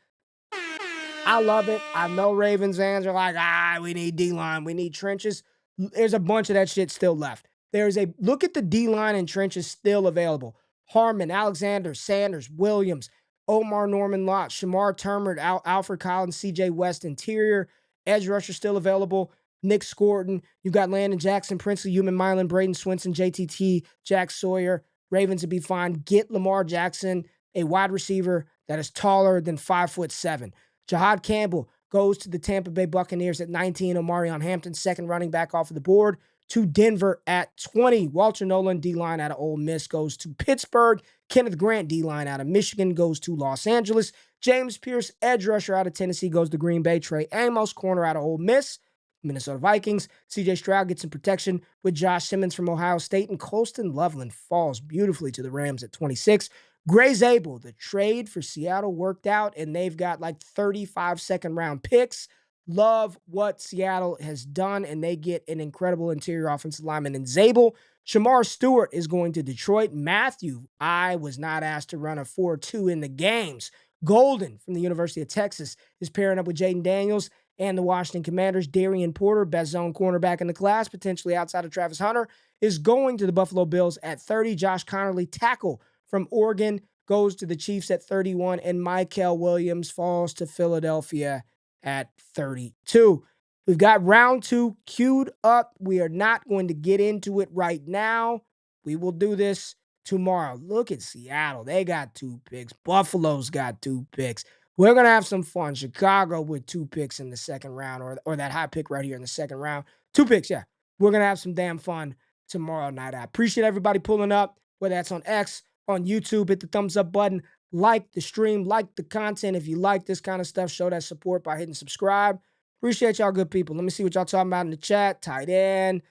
I love it. I know Ravens fans are like, we need D-line, we need trenches. There's a bunch of that shit still left. There's a look at the D-line and trenches still available. Harmon, Alexander, Sanders, Williams, Omar Norman Lott, Shamar Turner, Alfred Collins, CJ West, interior, edge rusher still available. Nick Scorton. You've got Landon Jackson, Princely, Human Milan, Braden Swinson, JTT, Jack Sawyer. Ravens would be fine. Get Lamar Jackson, a wide receiver that is taller than 5'7". Jihaad Campbell goes to the Tampa Bay Buccaneers at 19. Omarion Hampton, second running back off of the board, to Denver at 20. Walter Nolen, D-line out of Ole Miss, goes to Pittsburgh. Kenneth Grant, D-line out of Michigan, goes to Los Angeles. James Pearce, edge rusher out of Tennessee, goes to Green Bay. Trey Amos, corner out of Ole Miss, Minnesota Vikings. CJ Stroud gets some protection with Josh Simmons from Ohio State. And Colston Loveland falls beautifully to the Rams at 26. Gray Zabel, the trade for Seattle worked out, and they've got like 35 second-round picks. Love what Seattle has done, and they get an incredible interior offensive lineman in Zabel. Shamar Stewart is going to Detroit. Matthew, I was not asked to run a 4-2 in the games. Golden from the University of Texas is pairing up with Jaden Daniels and the Washington Commanders. Darian Porter, best zone cornerback in the class, potentially outside of Travis Hunter, is going to the Buffalo Bills at 30. Josh Connerly, tackle from Oregon, goes to the Chiefs at 31, and Michael Williams falls to Philadelphia at 32. We've got round 2 queued up. We are not going to get into it right now. We will do this tomorrow. Look at Seattle. They got 2 picks. Buffalo's got 2 picks. We're going to have some fun. Chicago with 2 picks in the second round, or that high pick right here in the second round. 2 picks, yeah. We're going to have some damn fun tomorrow night. I appreciate everybody pulling up, whether that's on X, on YouTube. Hit the thumbs up button, like the stream, like the content. If you like this kind of stuff, show that support by hitting subscribe. Appreciate y'all good people. Let me see what y'all talking about in the chat. Tight end.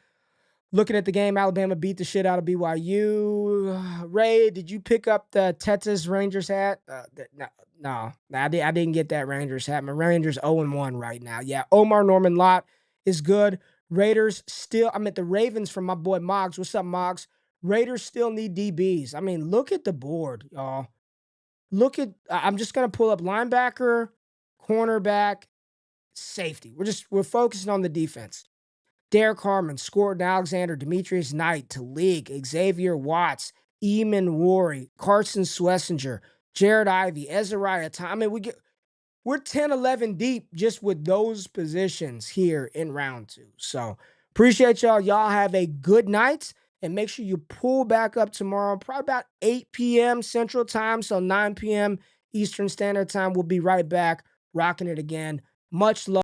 Looking at the game, Alabama beat the shit out of BYU. Ray, did you pick up the Texas Rangers hat? No, I didn't get that Rangers hat. My Rangers 0-1 right now. Yeah, Omar Norman Lott is good. Raiders still, I'm at the Ravens from my boy Moggs. What's up, Moggs? Raiders still need DBs. I mean, look at the board, y'all. I'm just going to pull up linebacker, cornerback, safety. We're focusing on the defense. Derek Harmon, Scorton Alexander, Demetrius Knight, Talik, Xavier Watts, Eamon Rory, Carson Schlesinger, Jared Ivey, Ezariah Thomas. I mean, we're 10, 11 deep just with those positions here in round 2. So appreciate y'all. Y'all have a good night, and make sure you pull back up tomorrow, probably about 8 p.m. Central Time, so 9 p.m. Eastern Standard Time. We'll be right back, rocking it again. Much love.